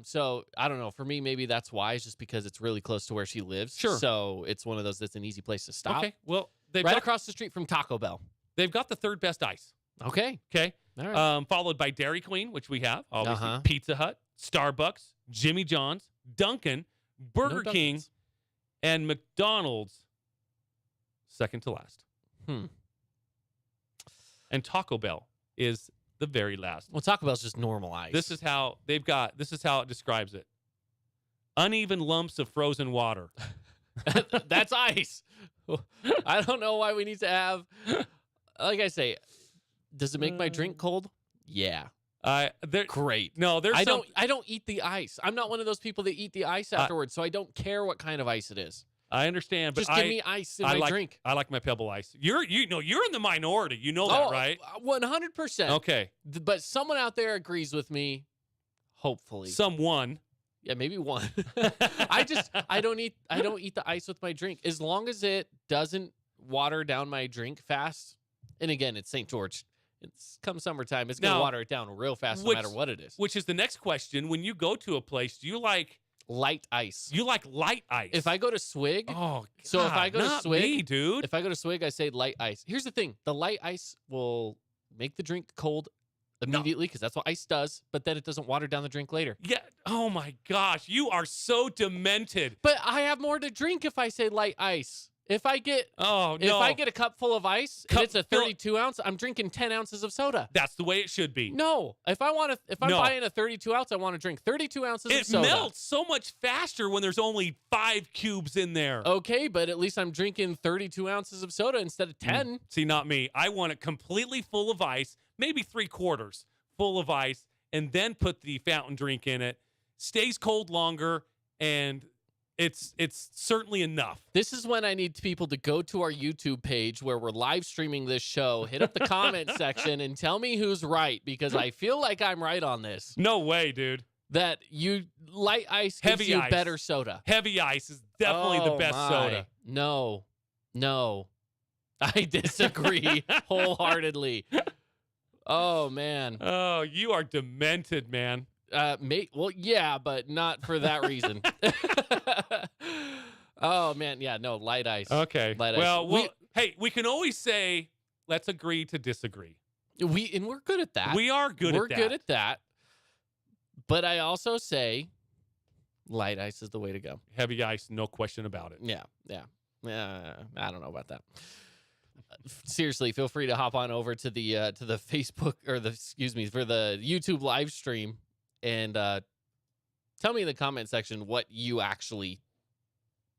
So I don't know. For me, maybe that's why. It's just because it's really close to where she lives. Sure. So it's one of those that's an easy place to stop. Okay. Well, across the street from Taco Bell. They've got the third best ice. Okay. All right. Followed by Dairy Queen, which we have, obviously. Uh-huh. Pizza Hut, Starbucks, Jimmy John's, Dunkin', Burger King, and McDonald's. Second to last. And Taco Bell is the very last. Well, Taco Bell's just normal ice. This is how it describes it. Uneven lumps of frozen water. That's ice. I don't know why we need to have, like I say, does it make my drink cold? Yeah. Great. No, I don't eat the ice. I'm not one of those people that eat the ice afterwards, so I don't care what kind of ice it is. I understand, but just give me ice in my drink. I like my Pebble Ice. You're in the minority. You know that, right? 100%. Okay. But someone out there agrees with me. Hopefully. Someone. Yeah, maybe one. I don't eat the ice with my drink as long as it doesn't water down my drink fast. And again, it's St. George. It's come summertime. It's going to water it down real fast no matter what it is. Which is the next question. When you go to a place, do you like light ice? You like light ice. If I go to Swig, oh, God, so if I go to Swig, me, dude. If I go to Swig, I say light ice. Here's the thing: the light ice will make the drink cold immediately because that's what ice does. But then it doesn't water down the drink later. Yeah. Oh my gosh, you are so demented. But I have more to drink if I say light ice. If I get a cup full of ice and it's a 32 ounce, I'm drinking 10 ounces of soda. That's the way it should be. No, if I'm buying a 32 ounce, I want to drink 32 ounces of soda. It melts so much faster when there's only 5 cubes in there. Okay, but at least I'm drinking 32 ounces of soda instead of 10. See, not me. I want it completely full of ice, maybe 3/4 full of ice, and then put the fountain drink in it. Stays cold longer, and it's certainly enough. This is when I need people to go to our YouTube page where we're live streaming this show, hit up the comment section, and tell me who's right, because I feel like I'm right on this. No way, dude. That light ice gives you better soda. Heavy ice is definitely the best soda. No. I disagree wholeheartedly. Oh, man. Oh, you are demented, man. Well, yeah, but not for that reason. Oh man, yeah, no, light ice. Okay. Light ice. Hey, we can always say, let's agree to disagree. We're good at that. We are good at that. We're good at that. But I also say, light ice is the way to go. Heavy ice, no question about it. Yeah. I don't know about that. Seriously, feel free to hop on over to the Facebook for the YouTube live stream. And tell me in the comment section what you actually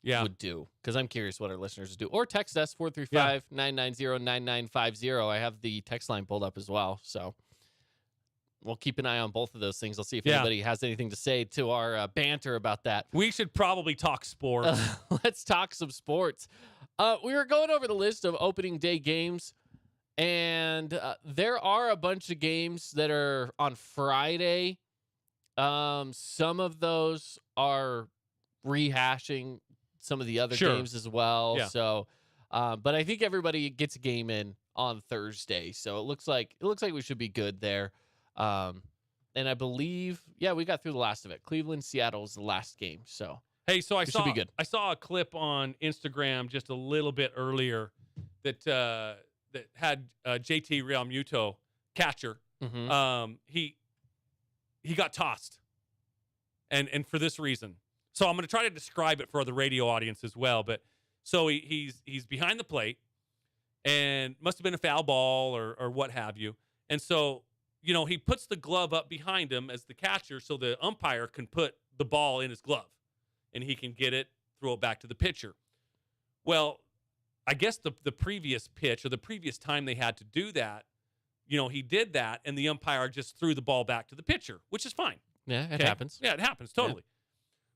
would do, because I'm curious what our listeners would do. Or text us 435-990-9950. I have the text line pulled up as well, so we'll keep an eye on both of those things. I'll see if anybody has anything to say to our banter about that. We should probably talk sports. Let's talk some sports. We were going over the list of opening day games, and there are a bunch of games that are on Friday. Some of those are rehashing some of the other games as well. Yeah. So, but I think everybody gets a game in on Thursday. So it looks like we should be good there. And I believe, we got through the last of it. Cleveland, Seattle was the last game. So, hey, so I should be good. I saw a clip on Instagram just a little bit earlier that had JT Realmuto, catcher. Mm-hmm. He got tossed and for this reason. So I'm going to try to describe it for the radio audience as well. But so he's behind the plate, and must have been a foul ball or what have you. And so, he puts the glove up behind him as the catcher so the umpire can put the ball in his glove, and he can get it, throw it back to the pitcher. Well, I guess the previous pitch or the previous time they had to do that, he did that, and the umpire just threw the ball back to the pitcher, which is fine. Yeah, it happens. Yeah, it happens, totally.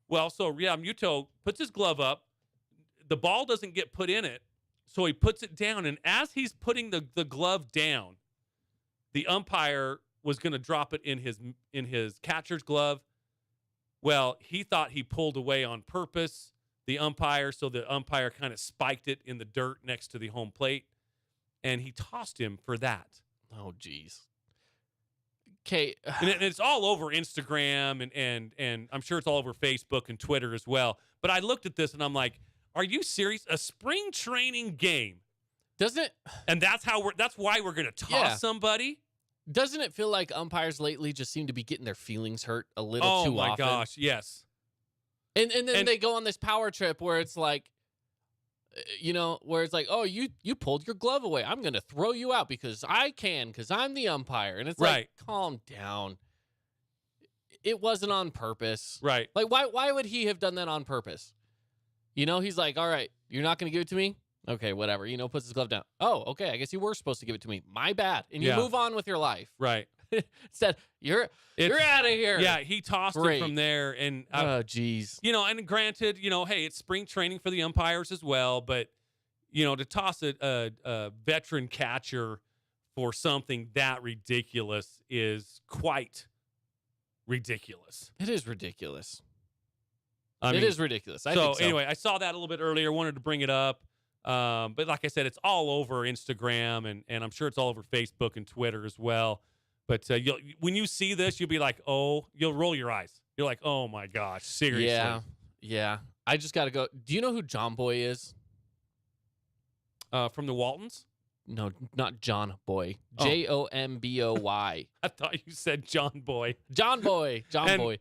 Well, so Muto puts his glove up. The ball doesn't get put in it, so he puts it down. And as he's putting the glove down, the umpire was going to drop it in his catcher's glove. Well, he thought he pulled away on purpose, the umpire, so the umpire kind of spiked it in the dirt next to the home plate, and he tossed him for that. Oh, geez. Okay, and it's all over Instagram and I'm sure it's all over Facebook and Twitter as well. But I looked at this and I'm like, are you serious? A spring training game, doesn't it? And that's why we're gonna toss somebody. Doesn't it feel like umpires lately just seem to be getting their feelings hurt a little too often? Oh my gosh, yes. And then they go on this power trip where it's like, where it's like, oh, you pulled your glove away. I'm going to throw you out because I'm the umpire. And it's like, calm down. It wasn't on purpose. Right. Like, why would he have done that on purpose? He's like, all right, you're not going to give it to me? Okay, whatever. Puts his glove down. Oh, okay, I guess you were supposed to give it to me. My bad. And you move on with your life. Right. Instead, you're out of here. Yeah, he tossed it from there. And oh, geez. And granted, hey, it's spring training for the umpires as well. But, to toss a veteran catcher for something that ridiculous is quite ridiculous. It is ridiculous. It is ridiculous. I think so. Anyway, I saw that a little bit earlier. Wanted to bring it up. But like I said, it's all over Instagram, and I'm sure it's all over Facebook and Twitter as well. But when you see this, you'll be like, oh, you'll roll your eyes. You're like, oh, my gosh, seriously. Yeah. I just got to go. Do you know who John Boy is? From the Waltons? No, not John Boy. Jomboy. I thought you said John Boy. John Boy. Boy.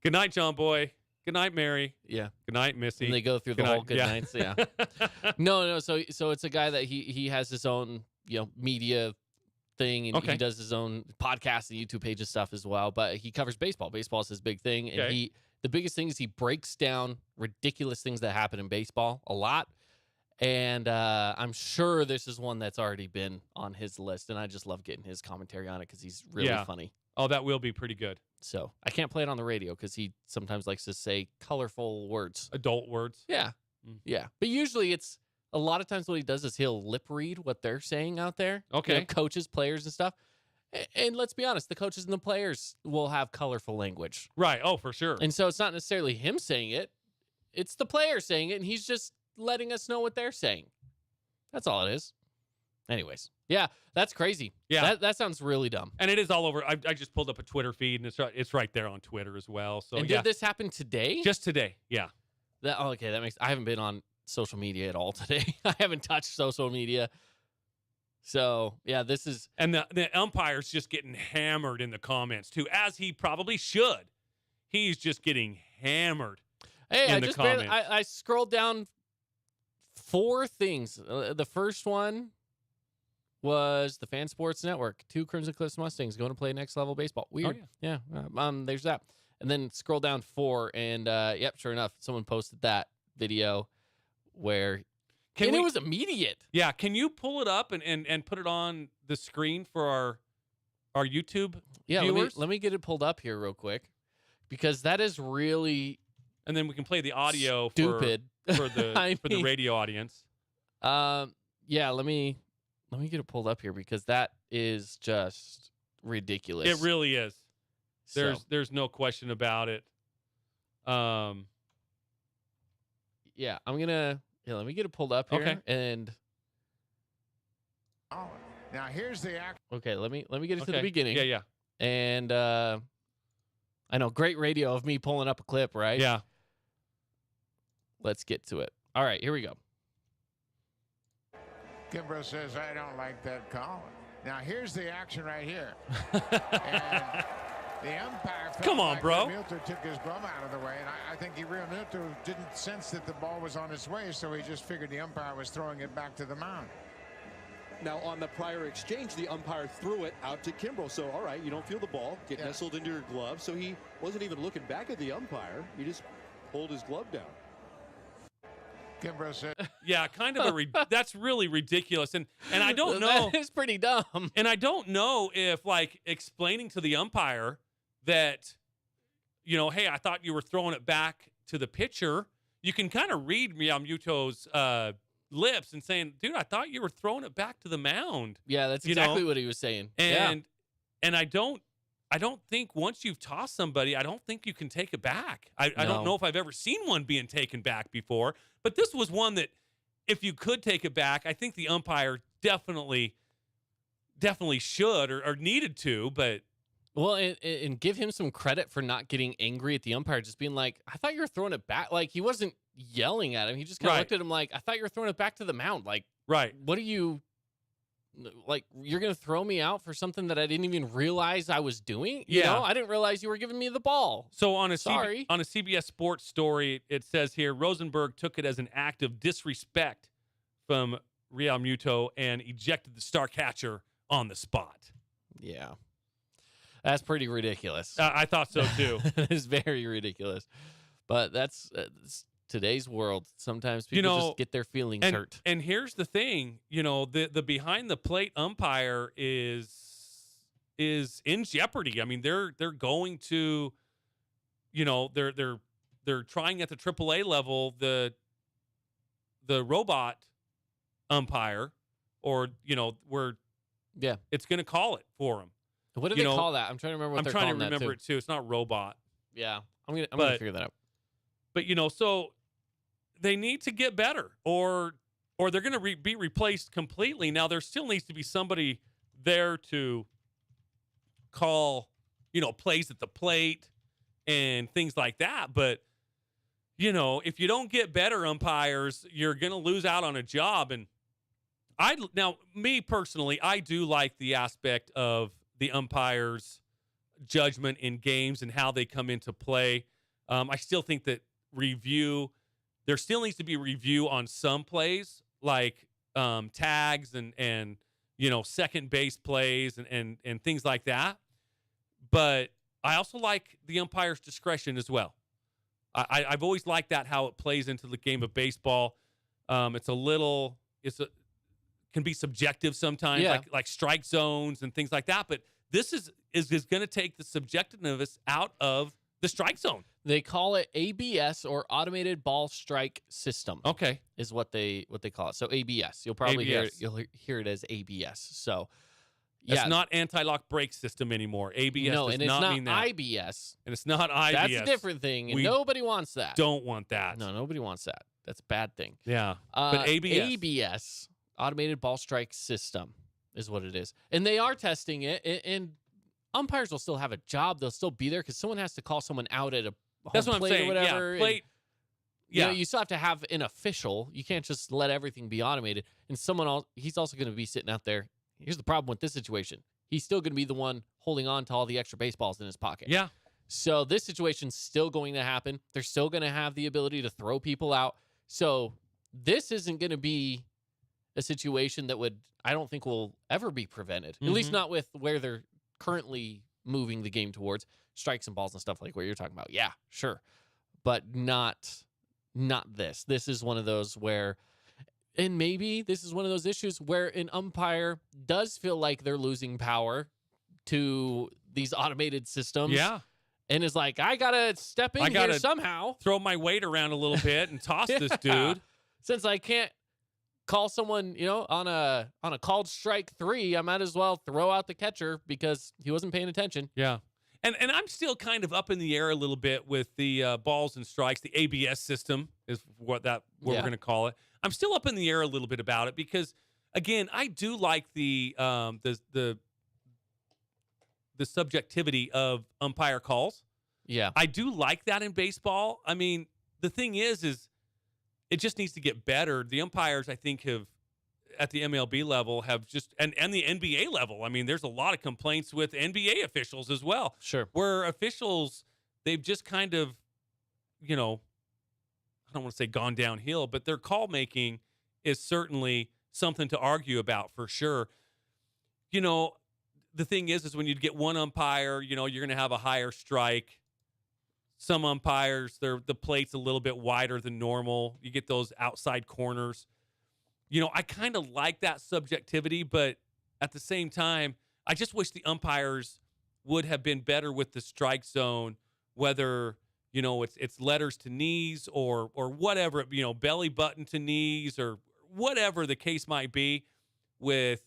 Good night, John Boy. Good night, Mary. Yeah. Good night, Missy. And they go through the whole good nights. Yeah. No. So it's a guy that he has his own, media thing, and he does his own podcast and YouTube page and stuff as well. But he covers baseball. Baseball is his big thing, and the biggest thing is he breaks down ridiculous things that happen in baseball a lot. And I'm sure this is one that's already been on his list, and I just love getting his commentary on it because he's really funny. Oh, that will be pretty good. So I can't play it on the radio because he sometimes likes to say colorful words. Adult words. Yeah. Yeah. But usually it's a lot of times what he does is he'll lip read what they're saying out there. Okay. Coaches, players, and stuff. And let's be honest, the coaches and the players will have colorful language. Right. Oh, for sure. And so it's not necessarily him saying it. It's the player saying it, and he's just letting us know what they're saying. That's all it is. Anyways. Yeah, that's crazy. Yeah. That sounds really dumb. And it is all over. I just pulled up a Twitter feed, and it's right there on Twitter as well. So, and did this happen today? Just today, yeah. Okay, that makes... I haven't been on social media at all today. I haven't touched social media. So, yeah, this is... And the umpire's just getting hammered in the comments, too, as he probably should. He's just getting hammered in the comments. I scrolled down 4 things. The first one was the Fan Sports Network. 2 Crimson Cliffs Mustangs going to play next level baseball. Weird. Oh, yeah. There's that. And then scroll down 4, and yep, sure enough, someone posted that video where it was immediate. Yeah, can you pull it up and put it on the screen for our YouTube viewers? Let me get it pulled up here real quick, because that is really... And then we can play the audio stupid for the radio audience. Yeah, let me get it pulled up here, because that is just ridiculous. It really is. There's no question about it. Yeah, let me get it pulled up here. Okay. And now here's the act. Okay, let me get it to the beginning. Yeah. And I know, great radio of me pulling up a clip, right? Yeah. Let's get to it. All right, here we go. Kimbrough says, I don't like that call. Now here's the action right here. And The umpire felt Come on, like bro. Realmuto took his glove out of the way, and I think Realmuto didn't sense that the ball was on its way, so he just figured the umpire was throwing it back to the mound. Now, on the prior exchange, the umpire threw it out to Kimbrel. So, all right, you don't feel the ball get nestled into your glove. So he wasn't even looking back at the umpire. He just pulled his glove down. Kimbrel said, Yeah, kind of that's really ridiculous. And I don't know. That is pretty dumb. And I don't know if, like, explaining to the umpire that, you know, hey, I thought you were throwing it back to the pitcher. You can kind of read Realmuto's lips and saying, dude, I thought you were throwing it back to the mound. Yeah, that's exactly what he was saying. And I don't think once you've tossed somebody, I don't think you can take it back. I don't know if I've ever seen one being taken back before, but this was one that if you could take it back, I think the umpire definitely should or needed to, but Well, and give him some credit for not getting angry at the umpire, just being like, I thought you were throwing it back. Like, he wasn't yelling at him. He just kind of looked at him like, I thought you were throwing it back to the mound. Like, what are you, like, you're going to throw me out for something that I didn't even realize I was doing? You know, I didn't realize you were giving me the ball. So on a CBS Sports story, it says here, Rosenberg took it as an act of disrespect from Realmuto and ejected the star catcher on the spot. Yeah. That's pretty ridiculous. I thought so, too. It's very ridiculous. But that's today's world. Sometimes people just get their feelings hurt. And here's the thing, you know, the behind the plate umpire is in jeopardy. I mean, they're going to, you know, they're trying at the AAA level the robot umpire, or, you know, where it's going to call it for them. What do they call that? I'm trying to remember what they're calling that. I'm trying to remember it too. It's not robot. Yeah. I'm gonna figure that out. But, you know, so they need to get better, or they're going to be replaced completely. Now, there still needs to be somebody there to call, you know, plays at the plate and things like that. But, you know, if you don't get better umpires, you're going to lose out on a job. And now, me personally, I do like the aspect of the umpires' judgment in games and how they come into play. I still think that there still needs to be review on some plays, like tags and you know, second base plays and things like that. But I also like the umpire's discretion as well. I've always liked that, how it plays into the game of baseball. Can be subjective sometimes, like strike zones and things like that. But this is going to take the subjectiveness out of the strike zone. They call it ABS, or Automated Ball Strike System. Okay, is what they call it. So ABS. You'll probably hear it as ABS. So it's not anti-lock brake system anymore. ABS does not mean that. IBS. And it's not IBS. That's a different thing, and nobody wants that. Don't want that. No, nobody wants that. That's a bad thing. Yeah, but ABS, Automated Ball Strike System, is what it is. And they are testing it, and umpires will still have a job. They'll still be there because someone has to call someone out at a That's what I'm plate saying. or whatever. Yeah, plate. You know, you still have to have an official. You can't just let everything be automated. And he's also going to be sitting out there. Here's the problem with this situation. He's still going to be the one holding on to all the extra baseballs in his pocket. Yeah. So this situation's still going to happen. They're still going to have the ability to throw people out. So this isn't going to be a situation that I don't think will ever be prevented. At least not with where they're currently moving the game towards, strikes and balls and stuff like what you're talking about. Yeah, sure. But not this. This is one of those where, and maybe this is one of those issues where an umpire does feel like they're losing power to these automated systems. Yeah. And is like, I got to step in here somehow. Throw my weight around a little bit and toss this dude. Since I can't call someone, you know, on a called strike 3, I might as well throw out the catcher because he wasn't paying attention. Yeah. And I'm still kind of up in the air a little bit with the balls and strikes. The ABS system is what we're going to call it. I'm still up in the air a little bit about it because, again, I do like the subjectivity of umpire calls. Yeah. I do like that in baseball. I mean, the thing is it just needs to get better. The umpires, I think, at the MLB level have just and the NBA level. I mean, there's a lot of complaints with NBA officials as well. Sure. Where officials, they've just kind of, I don't want to say gone downhill, but their call making is certainly something to argue about for sure. The thing is when you get one umpire, you're going to have a higher strike. Some umpires, the plate's a little bit wider than normal. You get those outside corners. I kind of like that subjectivity, but at the same time, I just wish the umpires would have been better with the strike zone, whether, it's letters to knees or whatever, belly button to knees or whatever the case might be with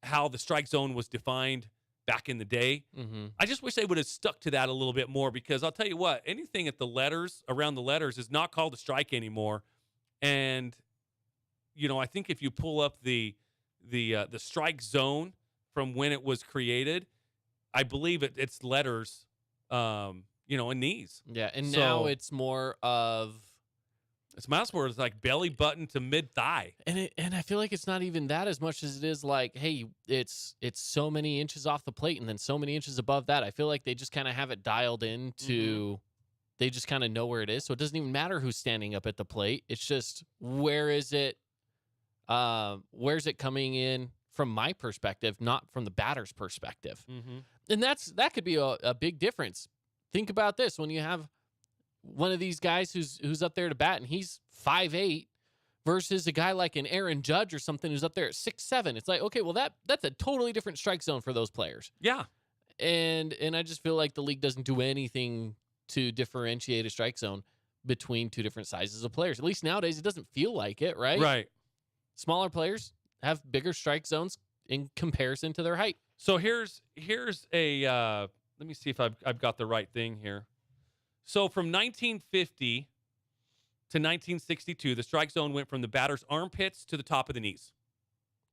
how the strike zone was defined back in the day. Mm-hmm. I just wish they would have stuck to that a little bit more, because I'll tell you what, anything at the letters, around the letters, is not called a strike anymore. And, I think if you pull up the strike zone from when it was created, I believe it's letters, and knees. Yeah, and So- now it's more of, It's much more like belly button to mid thigh. and I feel like it's not even that as much as it is like, hey, it's so many inches off the plate and then so many inches above that. I feel like they just kind of have it dialed into, they just kind of know where it is, so it doesn't even matter who's standing up at the plate. It's just where's it coming in from my perspective, not from the batter's perspective. Mm-hmm. And that could be a big difference. Think about this: when you have one of these guys who's up there to bat and he's 5'8", versus a guy like an Aaron Judge or something who's up there at 6'7", it's like, okay, well that's a totally different strike zone for those players. Yeah. And I just feel like the league doesn't do anything to differentiate a strike zone between two different sizes of players. At least nowadays, it doesn't feel like it, right? Right. Smaller players have bigger strike zones in comparison to their height. So here's a let me see if I've got the right thing here. So from 1950 to 1962, the strike zone went from the batter's armpits to the top of the knees.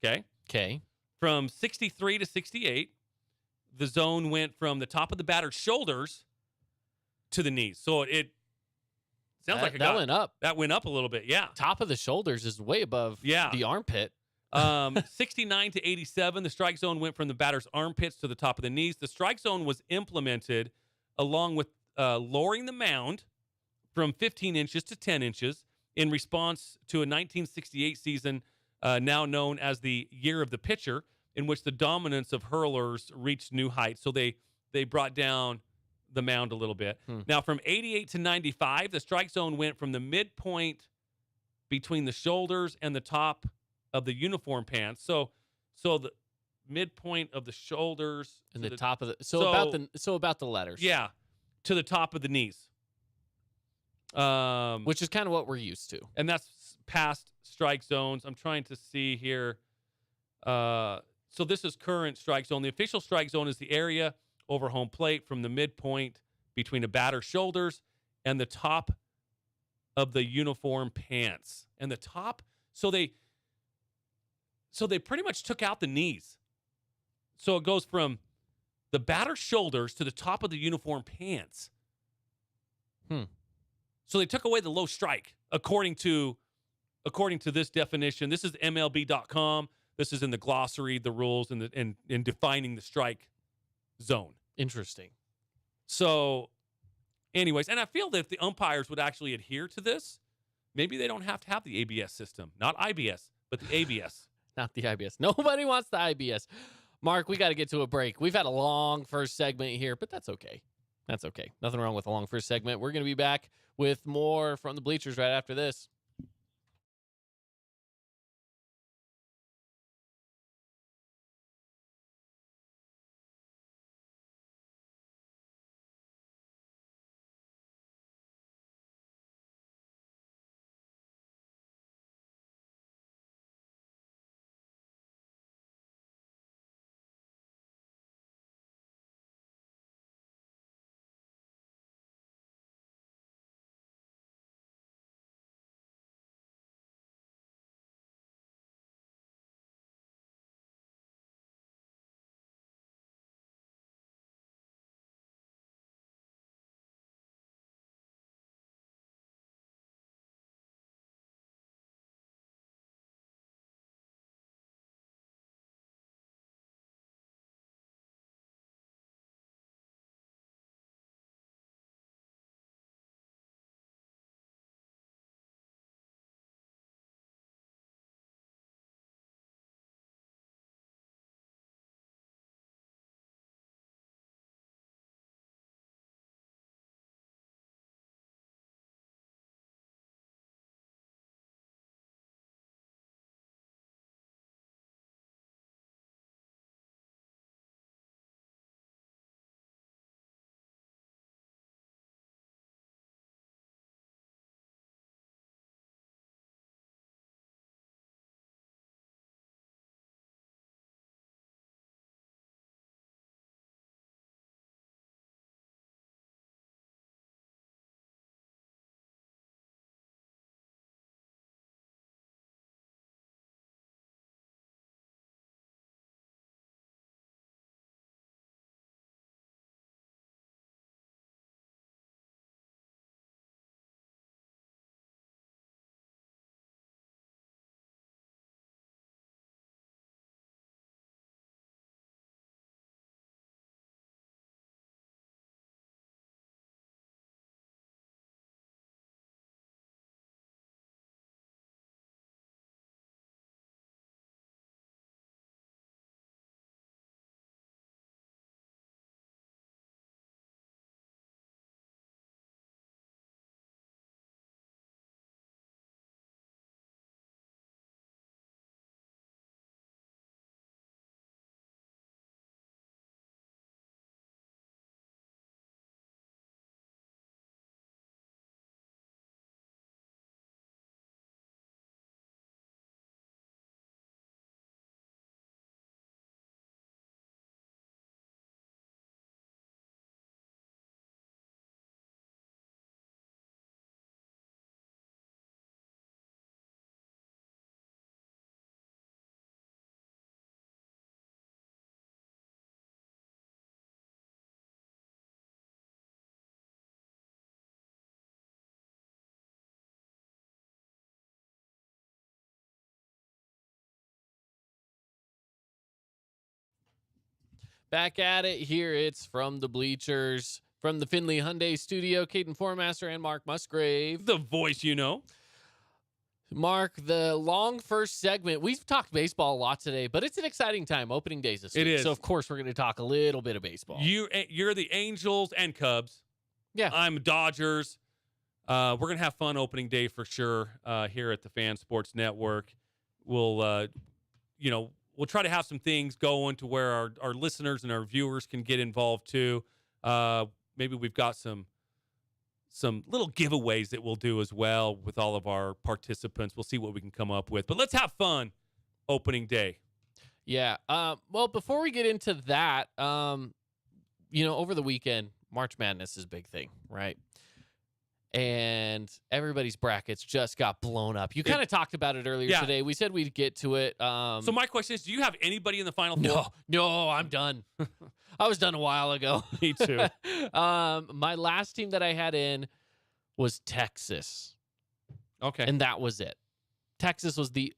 Okay? Okay. From 63 to 68, the zone went from the top of the batter's shoulders to the knees. So it sounds like that went up. That went up a little bit, yeah. Top of the shoulders is way above the armpit. 69 to 87, the strike zone went from the batter's armpits to the top of the knees. The strike zone was implemented along with lowering the mound from 15 inches to 10 inches in response to a 1968 season now known as the Year of the Pitcher, in which the dominance of hurlers reached new heights. So they brought down the mound a little bit. Now, from 88 to 95, the strike zone went from the midpoint between the shoulders and the top of the uniform pants. So the midpoint of the shoulders And to the top of the about the letters. yeah, to the top of the knees. Which is kind of what we're used to. And that's past strike zones. I'm trying to see here. So this is current strike zone. The official strike zone is the area over home plate from the midpoint between a batter's shoulders and the top of the uniform pants. And the top, so they pretty much took out the knees. So it goes from the batter's shoulders to the top of the uniform pants. So they took away the low strike, according to this definition. This is MLB.com. This is in the glossary, the rules, and in defining the strike zone. Interesting. So, anyways, and I feel that if the umpires would actually adhere to this, maybe they don't have to have the ABS system. Not IBS, but the ABS. Not the IBS. Nobody wants the IBS. Mark, we got to get to a break. We've had a long first segment here, but that's okay. That's okay. Nothing wrong with a long first segment. We're going to be back with more from the Bleachers right after this. Back at it here. It's from the Bleachers, from the Findlay Hyundai studio. Caden Formaster and Mark Musgrave. The voice, Mark, the long first segment. We've talked baseball a lot today, but it's an exciting time. Opening days this week. It is. So, of course, we're going to talk a little bit of baseball. You're the Angels and Cubs. Yeah. I'm Dodgers. We're going to have fun opening day for sure here at the Fan Sports Network. We'll try to have some things going to where our listeners and our viewers can get involved too. Maybe we've got some little giveaways that we'll do as well with all of our participants. We'll see what we can come up with. But let's have fun opening day. Yeah. Well, before we get into that, over the weekend, March Madness is a big thing, right? And everybody's brackets just got blown up. You kind of talked about it earlier today. We said we'd get to it. So my question is, do you have anybody in the Final Four? No, I'm done. I was done a while ago. Me too. My last team that I had in was Texas. Okay. And that was it. Texas was the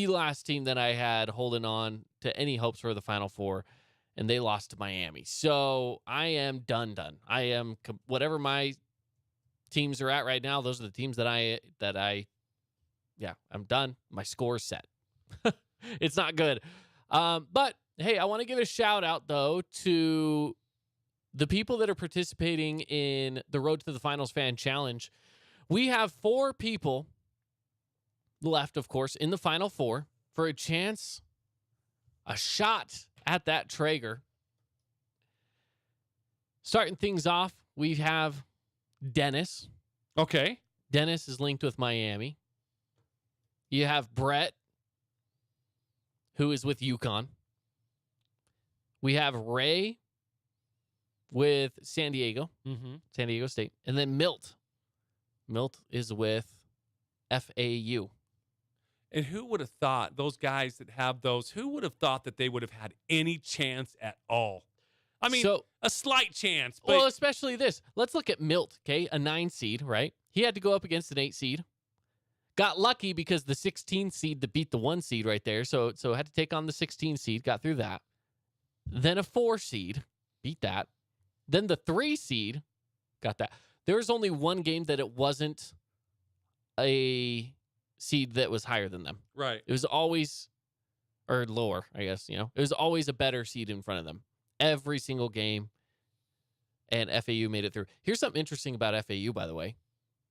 last team that I had holding on to any hopes for the Final Four, and they lost to Miami. So I am done. I am whatever my teams are at right now. Those are the teams that I'm done. My score's set. It's not good. But hey, I want to give a shout out though to the people that are participating in the Road to the Finals Fan Challenge. We have 4 people left, of course, in the Final Four for a shot at that Traeger. Starting things off, we have Dennis. Okay. Dennis is linked with Miami. You have Brett, who is with UConn. We have Ray with San Diego, San Diego State. And then Milt. Milt is with FAU. And who would have thought, those guys that have those, who would have thought that they would have had any chance at all? I mean, a slight chance. But well, especially this. Let's look at Milt, okay? A 9 seed, right? He had to go up against an 8 seed. Got lucky because the 16 seed that beat the 1 seed right there. So had to take on the 16 seed, got through that. Then a 4 seed, beat that. Then the 3 seed, got that. There was only one game that it wasn't a seed that was higher than them. Right. It was always, or lower, I guess, It was always a better seed in front of them. Every single game, and FAU made it through. Here's something interesting about FAU, by the way,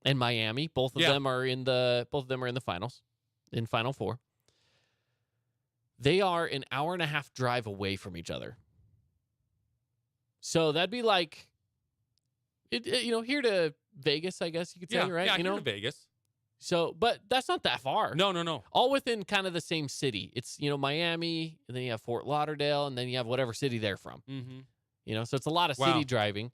and Miami. Both of them are in the finals, in Final Four. They are an hour and a half drive away from each other. So that'd be like, here to Vegas, I guess you could say, right? Yeah, here to Vegas. So, but that's not that far. No. All within kind of the same city. It's, Miami, and then you have Fort Lauderdale, and then you have whatever city they're from. Mm-hmm. So it's a lot of city driving.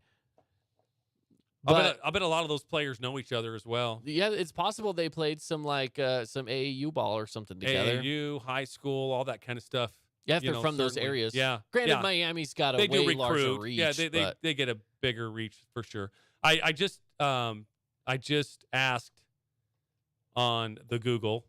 I bet a lot of those players know each other as well. Yeah, it's possible they played some some AAU ball or something together. AAU, high school, all that kind of stuff. Yeah, if they're from those areas. Yeah. Granted, Miami's got a way larger reach. Yeah, they get a bigger reach for sure. I just asked on the Google.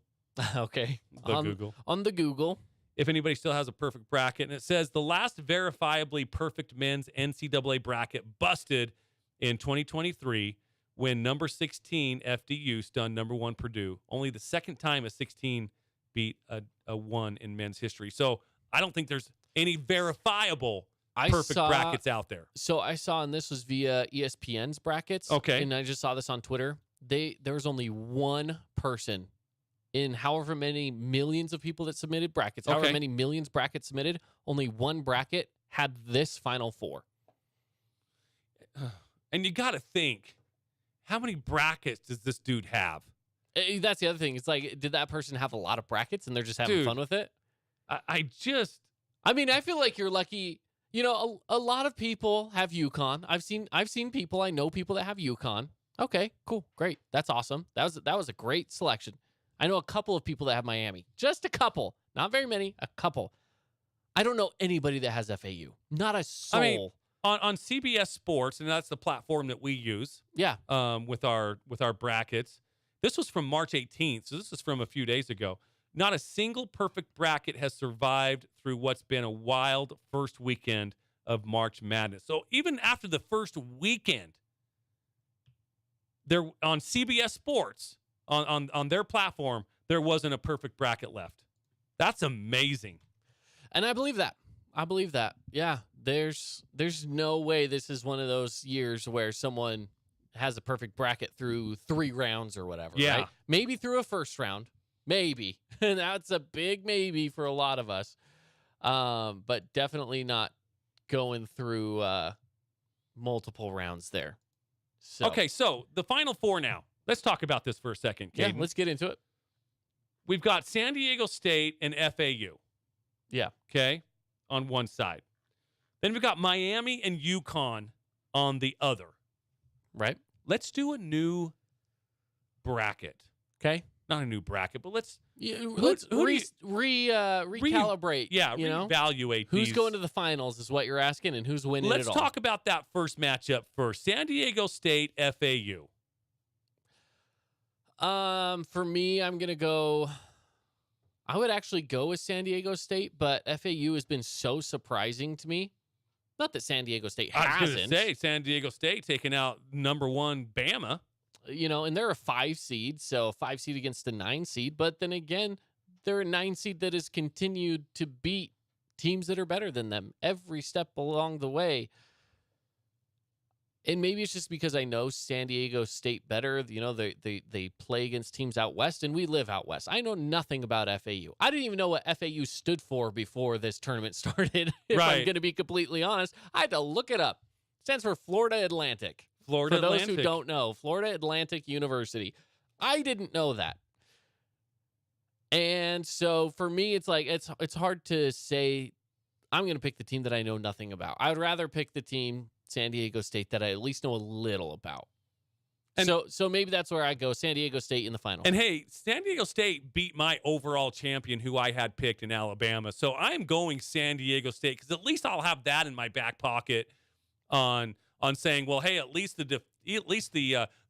Okay. Google. On the Google. If anybody still has a perfect bracket, and it says the last verifiably perfect men's NCAA bracket busted in 2023 when number 16 FDU stunned number 1 Purdue. Only the second time a 16 beat a 1 in men's history. So I don't think there's any verifiable perfect brackets out there. So I saw, and this was via ESPN's brackets. Okay. And I just saw this on Twitter. There was only one person in however many millions of people that submitted brackets, however many millions brackets submitted, only one bracket had this Final Four. And you got to think, how many brackets does this dude have? That's the other thing. It's like, did that person have a lot of brackets and they're just having fun with it? I mean, I feel like you're lucky. A lot of people have UConn. I've seen people. I know people that have UConn. Okay, cool, great. That's awesome. That was a great selection. I know a couple of people that have Miami. Just a couple. Not very many. A couple. I don't know anybody that has FAU. Not a soul. I mean, on CBS Sports, and that's the platform that we use. Yeah. With our brackets. This was from March 18th, so this is from a few days ago. Not a single perfect bracket has survived through what's been a wild first weekend of March Madness. So even after the first weekend, there on CBS Sports, on their platform, there wasn't a perfect bracket left. That's amazing. And I believe that. Yeah, there's no way this is one of those years where someone has a perfect bracket through 3 rounds or whatever. Yeah. Right? Maybe through a first round. Maybe. And that's a big maybe for a lot of us. But definitely not going through multiple rounds there. So, Okay, so the Final Four now. Let's talk about this for a second, yeah, Caden. let's get into it. We've got San Diego State and FAU. Yeah. Okay, on one side. Then we've got Miami and UConn on the other. Right? Let's do a new bracket. Okay. Not a new bracket, but let's Let's recalibrate. reevaluate Who's these. going to the finals is what you're asking, and who's winning Let's it all. talk about that first matchup first. San Diego State, FAU. For me, I'm gonna go. I would actually go with San Diego State, but FAU has been so surprising to me. Not that San Diego State I was hasn't. going to say San Diego State taking out #1 Bama. And they're a 5 seed, so 5 seed against a 9 seed. But then again, they're a 9 seed that has continued to beat teams that are better than them every step along the way. And maybe it's just because I know San Diego State better. They play against teams out west, and we live out west. I know nothing about FAU. I didn't even know what FAU stood for before this tournament started, if I'm going to be completely honest. I had to look it up. It stands for Florida Atlantic. Florida For those Atlantic. who don't know, Florida Atlantic University. I didn't know that. And so for me, it's like it's hard to say I'm going to pick the team that I know nothing about. I would rather pick the team, San Diego State, that I at least know a little about. And so maybe that's where I go, San Diego State in the final. And hey, San Diego State beat my overall champion who I had picked in Alabama. So I'm going San Diego State because at least I'll have that in my back pocket on saying, well, hey, at least the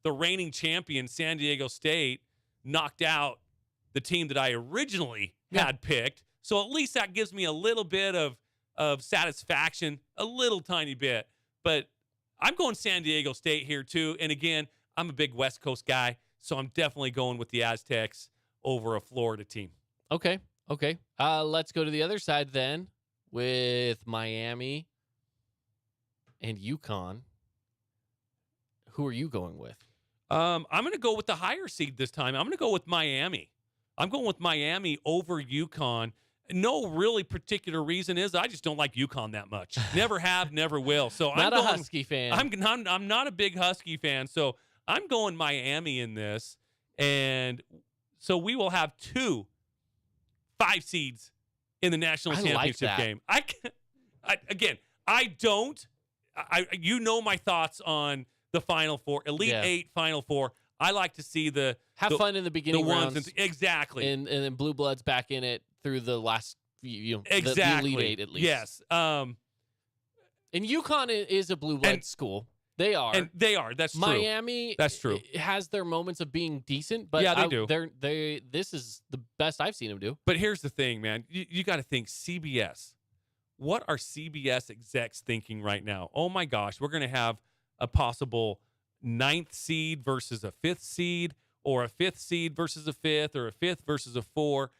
reigning champion San Diego State knocked out the team that I originally had picked. So at least that gives me a little bit of satisfaction, a little tiny bit. But I'm going San Diego State here too. And again, I'm a big West Coast guy, so I'm definitely going with the Aztecs over a Florida team. Okay. Let's go to the other side then with Miami and UConn. Who are you going with? I'm going to go with the higher seed this time. I'm going to go with Miami. I'm going with Miami over UConn. No really particular reason is I just don't like UConn that much. Never have, never will. So I'm a Husky fan. I'm not a big Husky fan. So I'm going Miami in this. And so we will have 2 5 seeds in the national championship game. You know my thoughts on the Final Four, Elite 8, Final Four. I like to see have fun in the beginning rounds. Exactly. And then Blue Bloods back in it through the last, exactly. the Elite 8 at least. Yes. And UConn is a Blue Blood school. They are. And they are. That's true. Miami That's true. Has their moments of being decent, but yeah, they do. This is the best I've seen them do. But here's the thing, man. You got to think CBS. What are CBS execs thinking right now? Oh, my gosh. We're going to have a possible 9th seed versus a 5th seed, or a 5th seed versus a 5th, or a 5th versus a 4.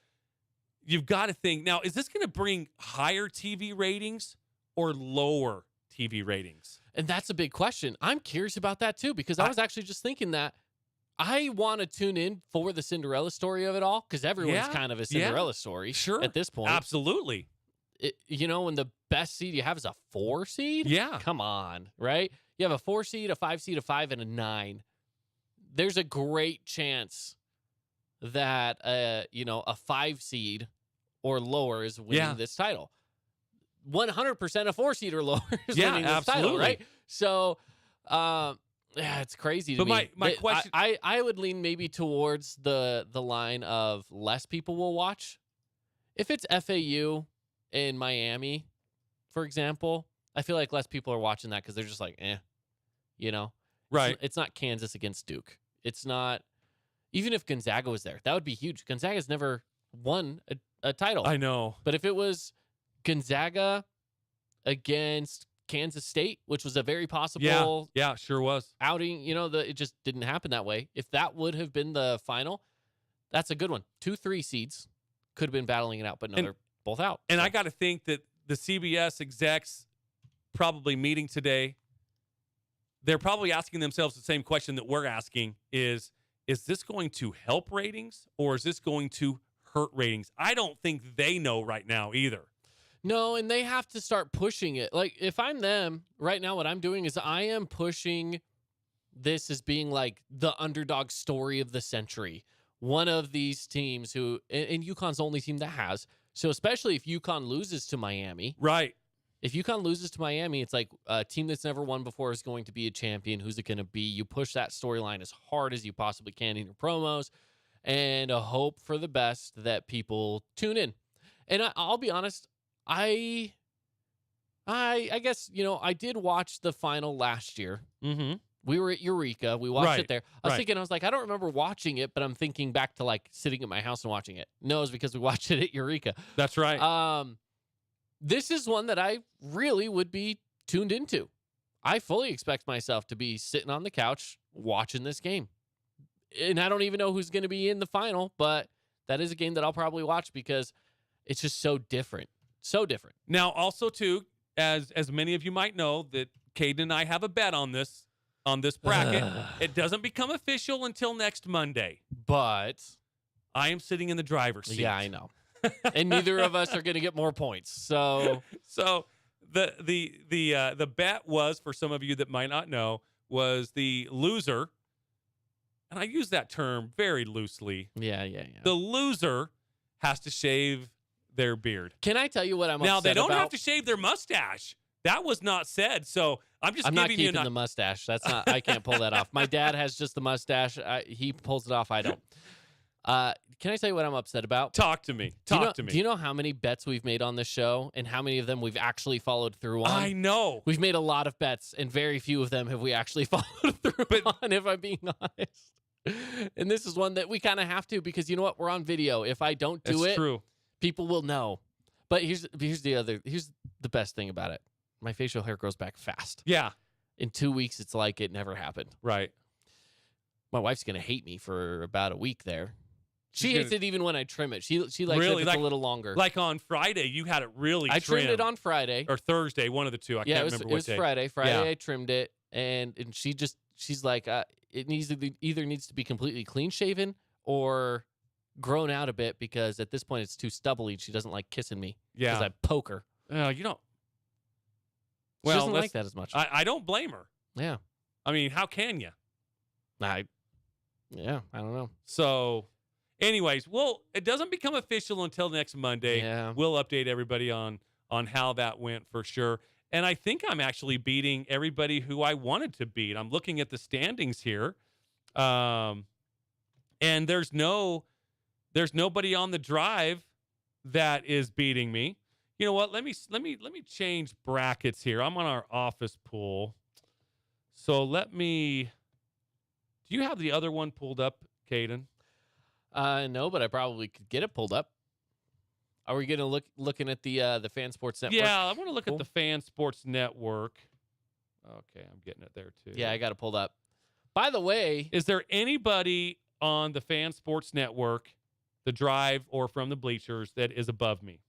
You've got to think, now, is this going to bring higher TV ratings or lower TV ratings? And that's a big question. I'm curious about that, too, because I was actually just thinking that I want to tune in for the Cinderella story of it all, because everyone's kind of a Cinderella story at this point. Absolutely. When the best seed you have is a 4 seed? Yeah. Come on, right? You have a 4 seed, a 5 seed, a 5, and a 9. There's a great chance that, a 5 seed or lower is winning this title. 100% a 4 seed or lower is winning this title, right? So, it's crazy to me. My question, I would lean maybe towards the line of less people will watch. If it's FAU in Miami, for example, I feel like less people are watching that because they're just like, right? It's not Kansas against Duke. It's not. Even if Gonzaga was there, that would be huge. Gonzaga's never won a title. I know. But if it was Gonzaga against Kansas State, which was a very possible Yeah, sure was. outing, it just didn't happen that way. If that would have been the final, that's a good one. 2-3 seeds could have been battling it out, but no, they're both out. And so. I got to think that the CBS execs probably meeting today, they're probably asking themselves the same question that we're asking is this going to help ratings or is this going to hurt ratings? I don't think they know right now either. No, and they have to start pushing it. Like, if I'm them, right now what I'm doing is I am pushing this as being like the underdog story of the century. One of these teams who, and UConn's the only team that has. So especially if UConn loses to Miami. Right. If UConn loses to Miami, it's like a team that's never won before is going to be a champion. Who's it going to be? You push that storyline as hard as you possibly can in your promos and a hope for the best that people tune in. And I'll be honest, I guess, I did watch the final last year. Mm-hmm. We were at Eureka. We watched Right, it there. I was right. thinking, I was like, I don't remember watching it, but I'm thinking back to like sitting at my house and watching it. No, it's because we watched it at Eureka. That's right. This is one that I really would be tuned into. I fully expect myself to be sitting on the couch watching this game. And I don't even know who's going to be in the final, but that is a game that I'll probably watch because it's just so different. So different. Now, also, too, as many of you might know, that Caden and I have a bet on this bracket. It doesn't become official until next Monday. But I am sitting in the driver's seat. yeah, I know. And neither of us are going to get more points. So the bet was, for some of you that might not know, was the loser, and I use that term very loosely. yeah. The loser has to shave their beard. Can I tell you what I'm Now, upset they don't about? have to shave their mustache. That was not said. So I'm not giving you keeping the mustache. That's not. I can't pull that off. My dad has just the mustache. He pulls it off. I don't. Can I tell you what I'm upset about? Talk to me. Do me. you know how many bets we've made on this show and how many of them we've actually followed through on? I know. We've made a lot of bets, and very few of them have we actually followed through on, if I'm being honest. And this is one that we kind of have to because you know what? We're on video. If I don't do That's it, true. people will know. But here's the best thing about it. My facial hair grows back fast. Yeah. In 2 weeks, it's like it never happened. Right. My wife's going to hate me for about a week there. She She's hates it even when I trim it. She likes Really? it if it's a little longer. Like on Friday, you had it really I trimmed. trimmed it on Friday. Or Thursday, one of the two. I can't remember it what was day. Friday. Friday Yeah. I trimmed it, and she's like, it either needs to be completely clean shaven or grown out a bit because at this point it's too stubbly. She doesn't like kissing me because Yeah. I poke her. You don't. She Well, doesn't like that as much. I don't blame her. Yeah. I mean, how can you? I don't know. So, anyways, it doesn't become official until next Monday. Yeah. We'll update everybody on how that went for sure. And I think I'm actually beating everybody who I wanted to beat. I'm looking at the standings here. And there's nobody on the drive that is beating me. You know what? Let me change brackets here. I'm on our office pool. So do you have the other one pulled up, Caden? No, but I probably could get it pulled up. Are we gonna looking at the Fan Sports Network? Yeah, I want to look Cool. at the Fan Sports Network. Okay, I'm getting it there too. Yeah, I got it pulled up. By the way, Is there anybody on the Fan Sports Network, the Drive, or from the Bleachers that is above me?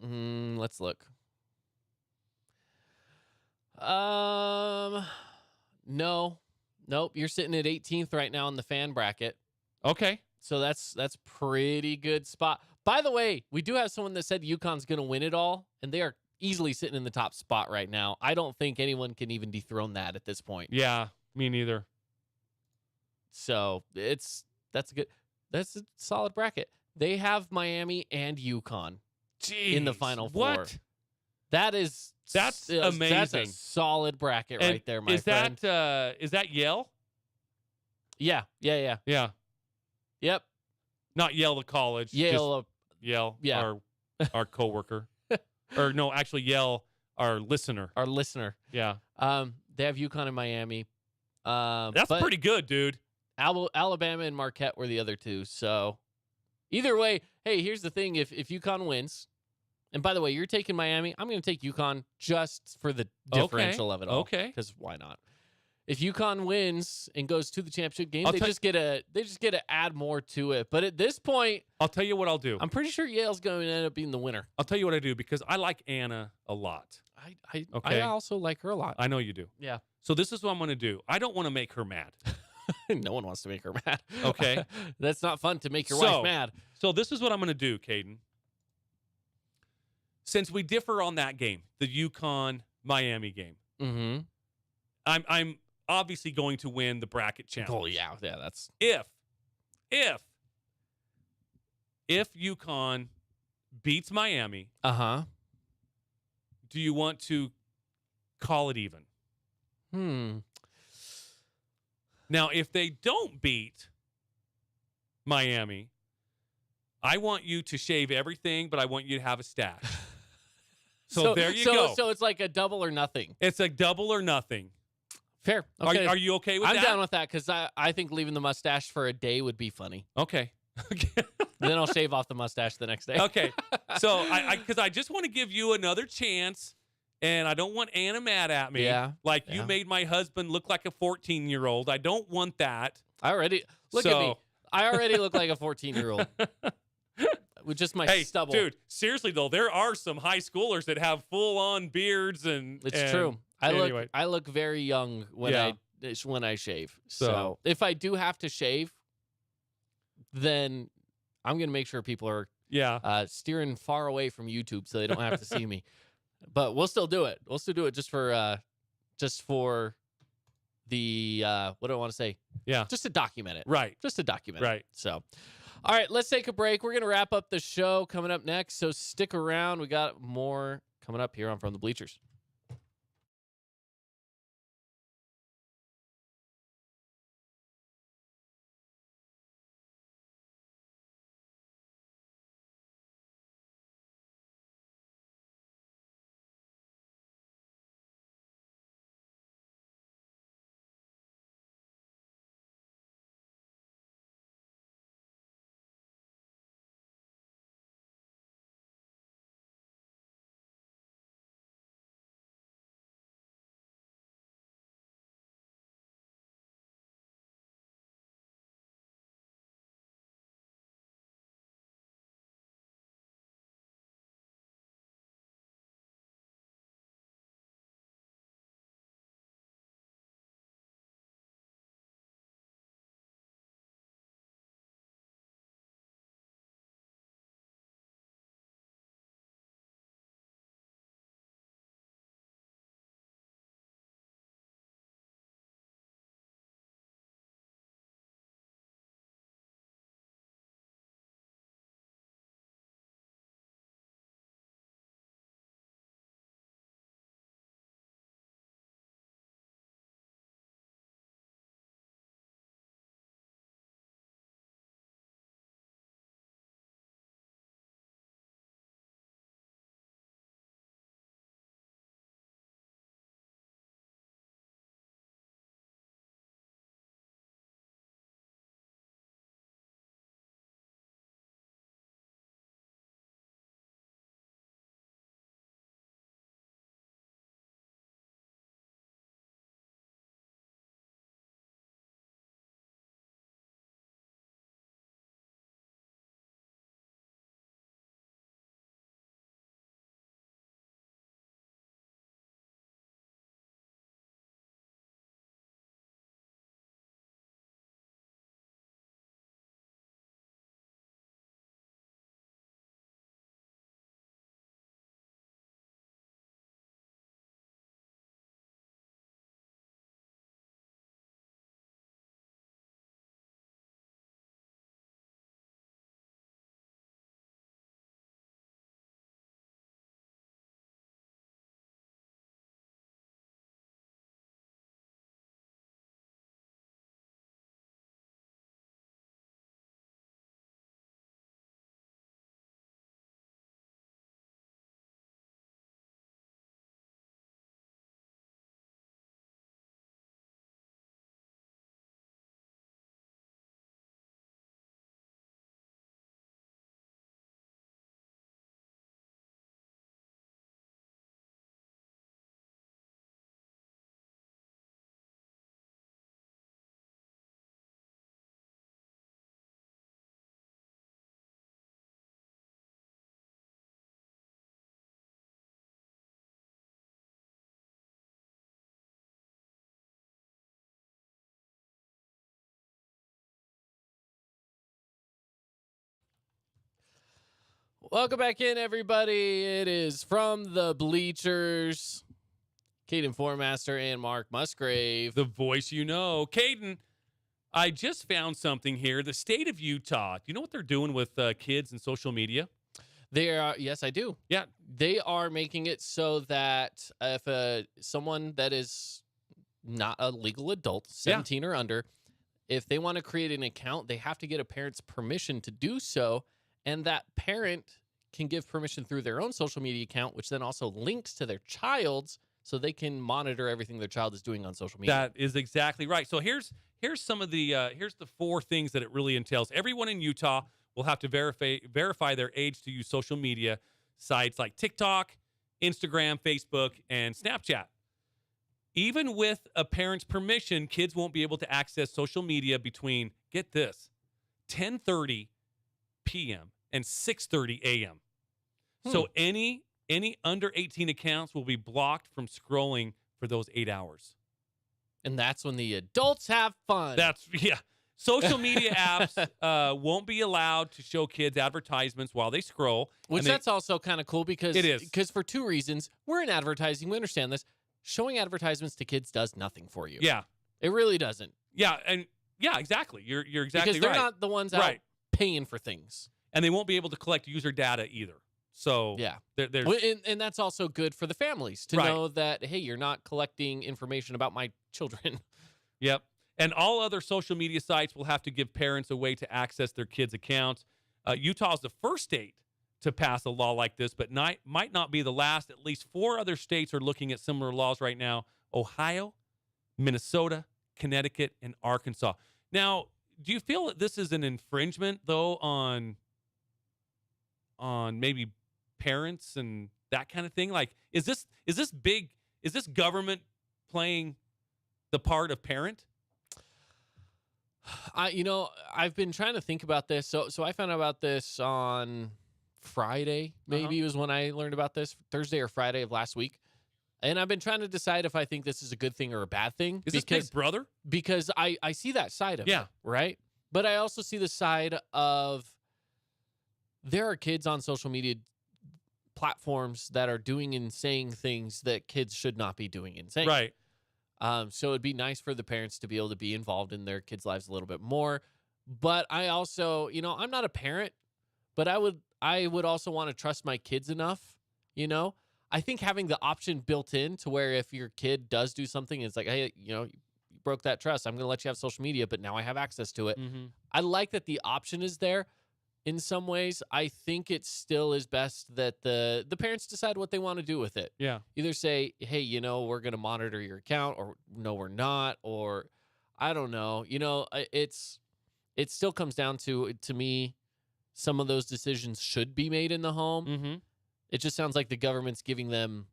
let's look. No, nope. You're sitting at 18th right now in the fan bracket, Okay. so that's pretty good spot. By the way, we do have someone that said UConn's gonna win it all, and they are easily sitting in the top spot right now. I don't think anyone can even dethrone that at this point. Yeah, me neither. So that's a solid bracket. They have Miami and UConn in the Jeez, Final Four. What? That's That's That's a amazing. solid bracket And right there, my is friend. is that Yale? Yeah. Yeah. Yep. Not Yale the college. Yale. Just Yale. Yeah. Our coworker. Or no, actually Yale, our listener. Our listener. Yeah. They have UConn and Miami. That's but pretty good, dude. Alabama and Marquette were the other two. So Either way, hey, here's the thing: if UConn wins, and by the way, you're taking Miami, I'm going to take UConn just for the differential of it all. Okay. Because why not? If UConn wins and goes to the championship game, I'll they just get to add more to it. But at this point, I'll tell you what I'll do. I'm pretty sure Yale's going to end up being the winner. I'll tell you what I do because I like Anna a lot. I Okay. also like her a lot. I know you do. Yeah. So this is what I'm going to do. I don't want to make her mad. No one wants to make her mad. Okay. That's not fun to make your wife mad. So this is what I'm going to do, Caden. Since we differ on that game, the UConn Miami game, Mm-hmm. I'm obviously going to win the bracket challenge. Oh yeah, that's if UConn beats Miami, do you want to call it even? Now, if they don't beat Miami, I want you to shave everything, but I want you to have a stash. So there you go. So it's like a double or nothing. It's a double or nothing. Fair. Okay. Are you okay with that? I'm down with that because I think leaving the mustache for a day would be funny. Okay. Then I'll shave off the mustache the next day. Okay. So because I just want to give you another chance, and I don't want Anna mad at me. Yeah. Like you made my husband look like a 14-year-old. I don't want that. I already look at me. I already look like a 14-year-old with just my stubble. Dude, seriously though, there are some high schoolers that have full-on beards and. It's true. Anyway. I look very young when I shave. So if I do have to shave, then I'm gonna make sure people are steering far away from YouTube so they don't have to see me. But we'll still do it. We'll still do it just for the what do I want to say? Yeah. Just to document it. Right. Just to document it. Right. So all right, let's take a break. We're gonna wrap up the show coming up next. So stick around. We got more coming up here on From the Bleachers. Welcome back in, everybody. It is from the Bleachers. Caden Formaster and Mark Musgrave. The voice you know. Caden, I just found something here. The state of Utah, do you know what they're doing with kids and social media? They are, yes, I do. Yeah. They are making it so that if someone that is not a legal adult, 17 or under, if they want to create an account, they have to get a parent's permission to do so. And that parent can give permission through their own social media account, which then also links to their child's, so they can monitor everything their child is doing on social media. That is exactly right. So here's some of the here's the 4 things that it really entails. Everyone in Utah will have to verify their age to use social media sites like TikTok, Instagram, Facebook, and Snapchat. Even with a parent's permission, kids won't be able to access social media between, get this, 10:30 p.m. and 6:30 a.m. So any under 18 accounts will be blocked from scrolling for those 8 hours. And that's when the adults have fun. Social media apps won't be allowed to show kids advertisements while they scroll. Which that's also kind of cool because it is. Because for 2 reasons. We're in advertising. We understand this. Showing advertisements to kids does nothing for you. Yeah. It really doesn't. Yeah, and exactly. You're exactly because they're right. not the ones out paying for things. And they won't be able to collect user data either. So yeah, and that's also good for the families to know that, hey, you're not collecting information about my children. Yep. And all other social media sites will have to give parents a way to access their kids' accounts. Utah is the first state to pass a law like this, but might not be the last. At least 4 other states are looking at similar laws right now: Ohio, Minnesota, Connecticut, and Arkansas. Now, do you feel that this is an infringement, though, on maybe parents and that kind of thing? Like, is this government playing the part of parent? I've been trying to think about this. So I found out about this on Friday, maybe was when I learned about this, Thursday or Friday of last week. And I've been trying to decide if I think this is a good thing or a bad thing. Is this Big Brother? Because I see that side of it, right? But I also see the side of there are kids on social media platforms that are doing and saying things that kids should not be doing and saying. Right. So it'd be nice for the parents to be able to be involved in their kids' lives a little bit more. But I also, I'm not a parent, but I would also want to trust my kids enough, I think having the option built in to where if your kid does do something, it's like, hey, you broke that trust. I'm going to let you have social media, but now I have access to it. Mm-hmm. I like that the option is there. In some ways, I think it still is best that the parents decide what they want to do with it. Yeah. Either say, hey, we're going to monitor your account, or no, we're not, or I don't know. It still comes down to me, some of those decisions should be made in the home. Mm-hmm. It just sounds like the government's giving them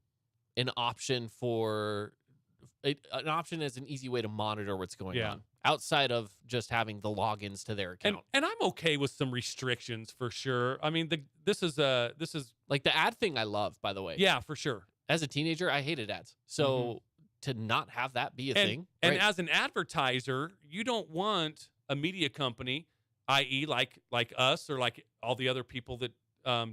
an option as an easy way to monitor what's going on outside of just having the logins to their account. And I'm okay with some restrictions for sure. I mean, this is like the ad thing I love, by the way. Yeah, for sure. As a teenager, I hated ads. So to not have that be a thing. And as an advertiser, you don't want a media company, i.e. like us or like all the other people that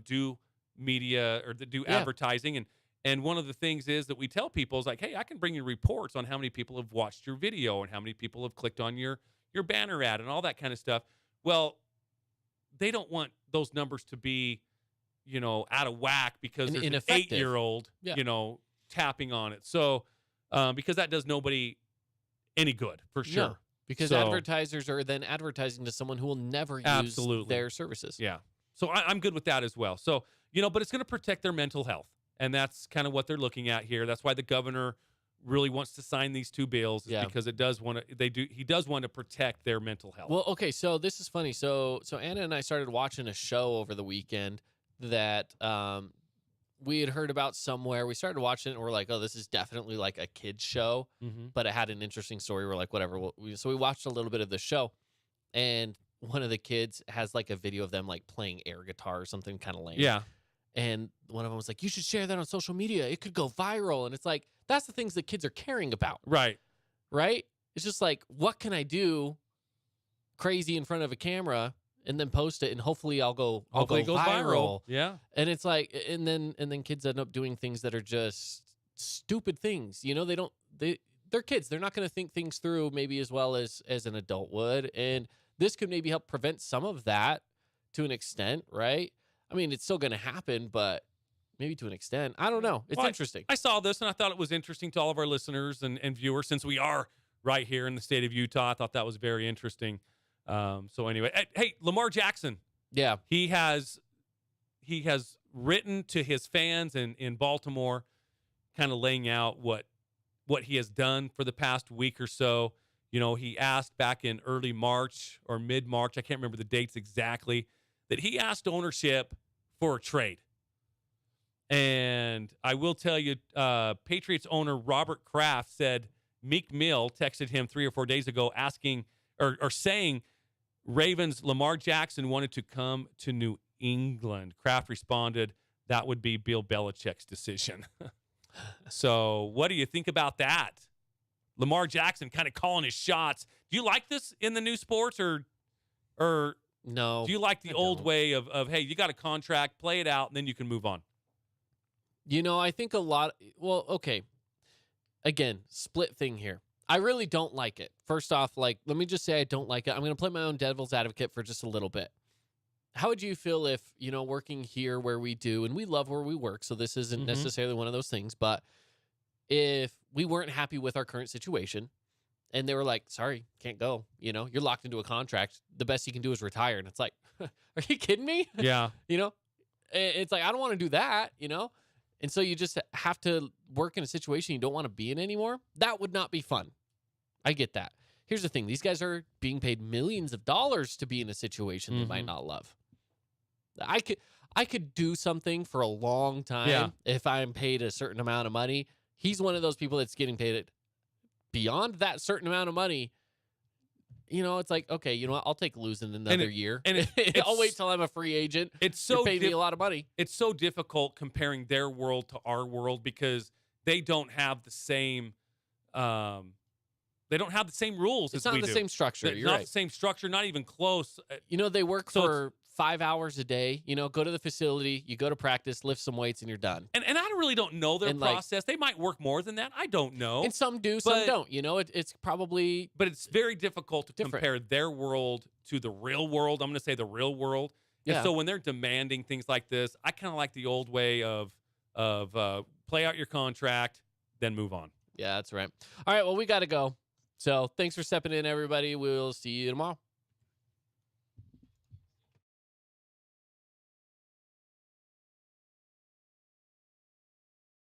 do media or that do advertising. And one of the things is that we tell people is like, hey, I can bring you reports on how many people have watched your video and how many people have clicked on your banner ad and all that kind of stuff. Well, they don't want those numbers to be, out of whack because there's an 8-year-old, tapping on it. So, because that does nobody any good for sure. No, because advertisers are then advertising to someone who will never use their services. Yeah. So I'm good with that as well. So, but it's going to protect their mental health. And that's kind of what they're looking at here. That's why the governor really wants to sign these 2 bills, because he does want to protect their mental health. Well, okay, so this is funny. So Anna and I started watching a show over the weekend that we had heard about somewhere. We started watching it and we're like, oh, this is definitely like a kid's show, but it had an interesting story. We're like, whatever. So we watched a little bit of the show, and one of the kids has like a video of them like playing air guitar or something kind of lame. Yeah. And one of them was like, you should share that on social media. It could go viral. And it's like, that's the things that kids are caring about. Right. Right? It's just like, what can I do crazy in front of a camera and then post it, and hopefully I'll go Hopefully it goes viral. Yeah. And it's like, and then kids end up doing things that are just stupid things. They're kids. They're not going to think things through maybe as well as an adult would. And this could maybe help prevent some of that to an extent, right? I mean, it's still going to happen, but maybe to an extent. I don't know. It's interesting. I saw this, and I thought it was interesting to all of our listeners and viewers, since we are right here in the state of Utah. I thought that was very interesting. So anyway, hey, Lamar Jackson. Yeah. He has written to his fans in Baltimore, kind of laying out what he has done for the past week or so. He asked back in early March or mid-March, I can't remember the dates exactly, that he asked ownership for a trade. And I will tell you, Patriots owner Robert Kraft said Meek Mill texted him 3 or 4 days ago asking or saying Ravens Lamar Jackson wanted to come to New England. Kraft responded, that would be Bill Belichick's decision. So what do you think about that? Lamar Jackson kind of calling his shots. Do you like this in the new sports or no? Do you like the old way of hey, you got a contract, play it out, and then you can move on? I think a lot. Well, okay. Again, split thing here. I really don't like it. First off, let me just say I don't like it. I'm going to play my own devil's advocate for just a little bit. How would you feel if, working here where we do, and we love where we work, so this isn't necessarily one of those things, but if we weren't happy with our current situation and they were like, sorry, can't go, you're locked into a contract, the best you can do is retire. And it's like, are you kidding me? Yeah. It's like, I don't want to do that, And so you just have to work in a situation you don't want to be in anymore. That would not be fun. I get that. Here's the thing. These guys are being paid millions of dollars to be in a situation they might not love. I could do something for a long time if I'm paid a certain amount of money. He's one of those people that's getting paid beyond that certain amount of money. It's like, okay, you know what? I'll take losing another year. And I'll wait till I'm a free agent. It's so paid me a lot of money. It's so difficult comparing their world to our world because they don't have the same rules It's as we not do. the same structure. It's You're not right. the same structure, not even close. They work for 5 hours a day. Go to the facility, you go to practice, lift some weights, and you're done. And I really don't know their process. They might work more than that. I don't know. And some do, some don't. It's probably... But it's very difficult to compare their world to the real world. I'm going to say the real world. And so when they're demanding things like this, I kind of like the old way of play out your contract, then move on. Yeah, that's right. All right, well, we got to go. So thanks for stepping in, everybody. We'll see you tomorrow.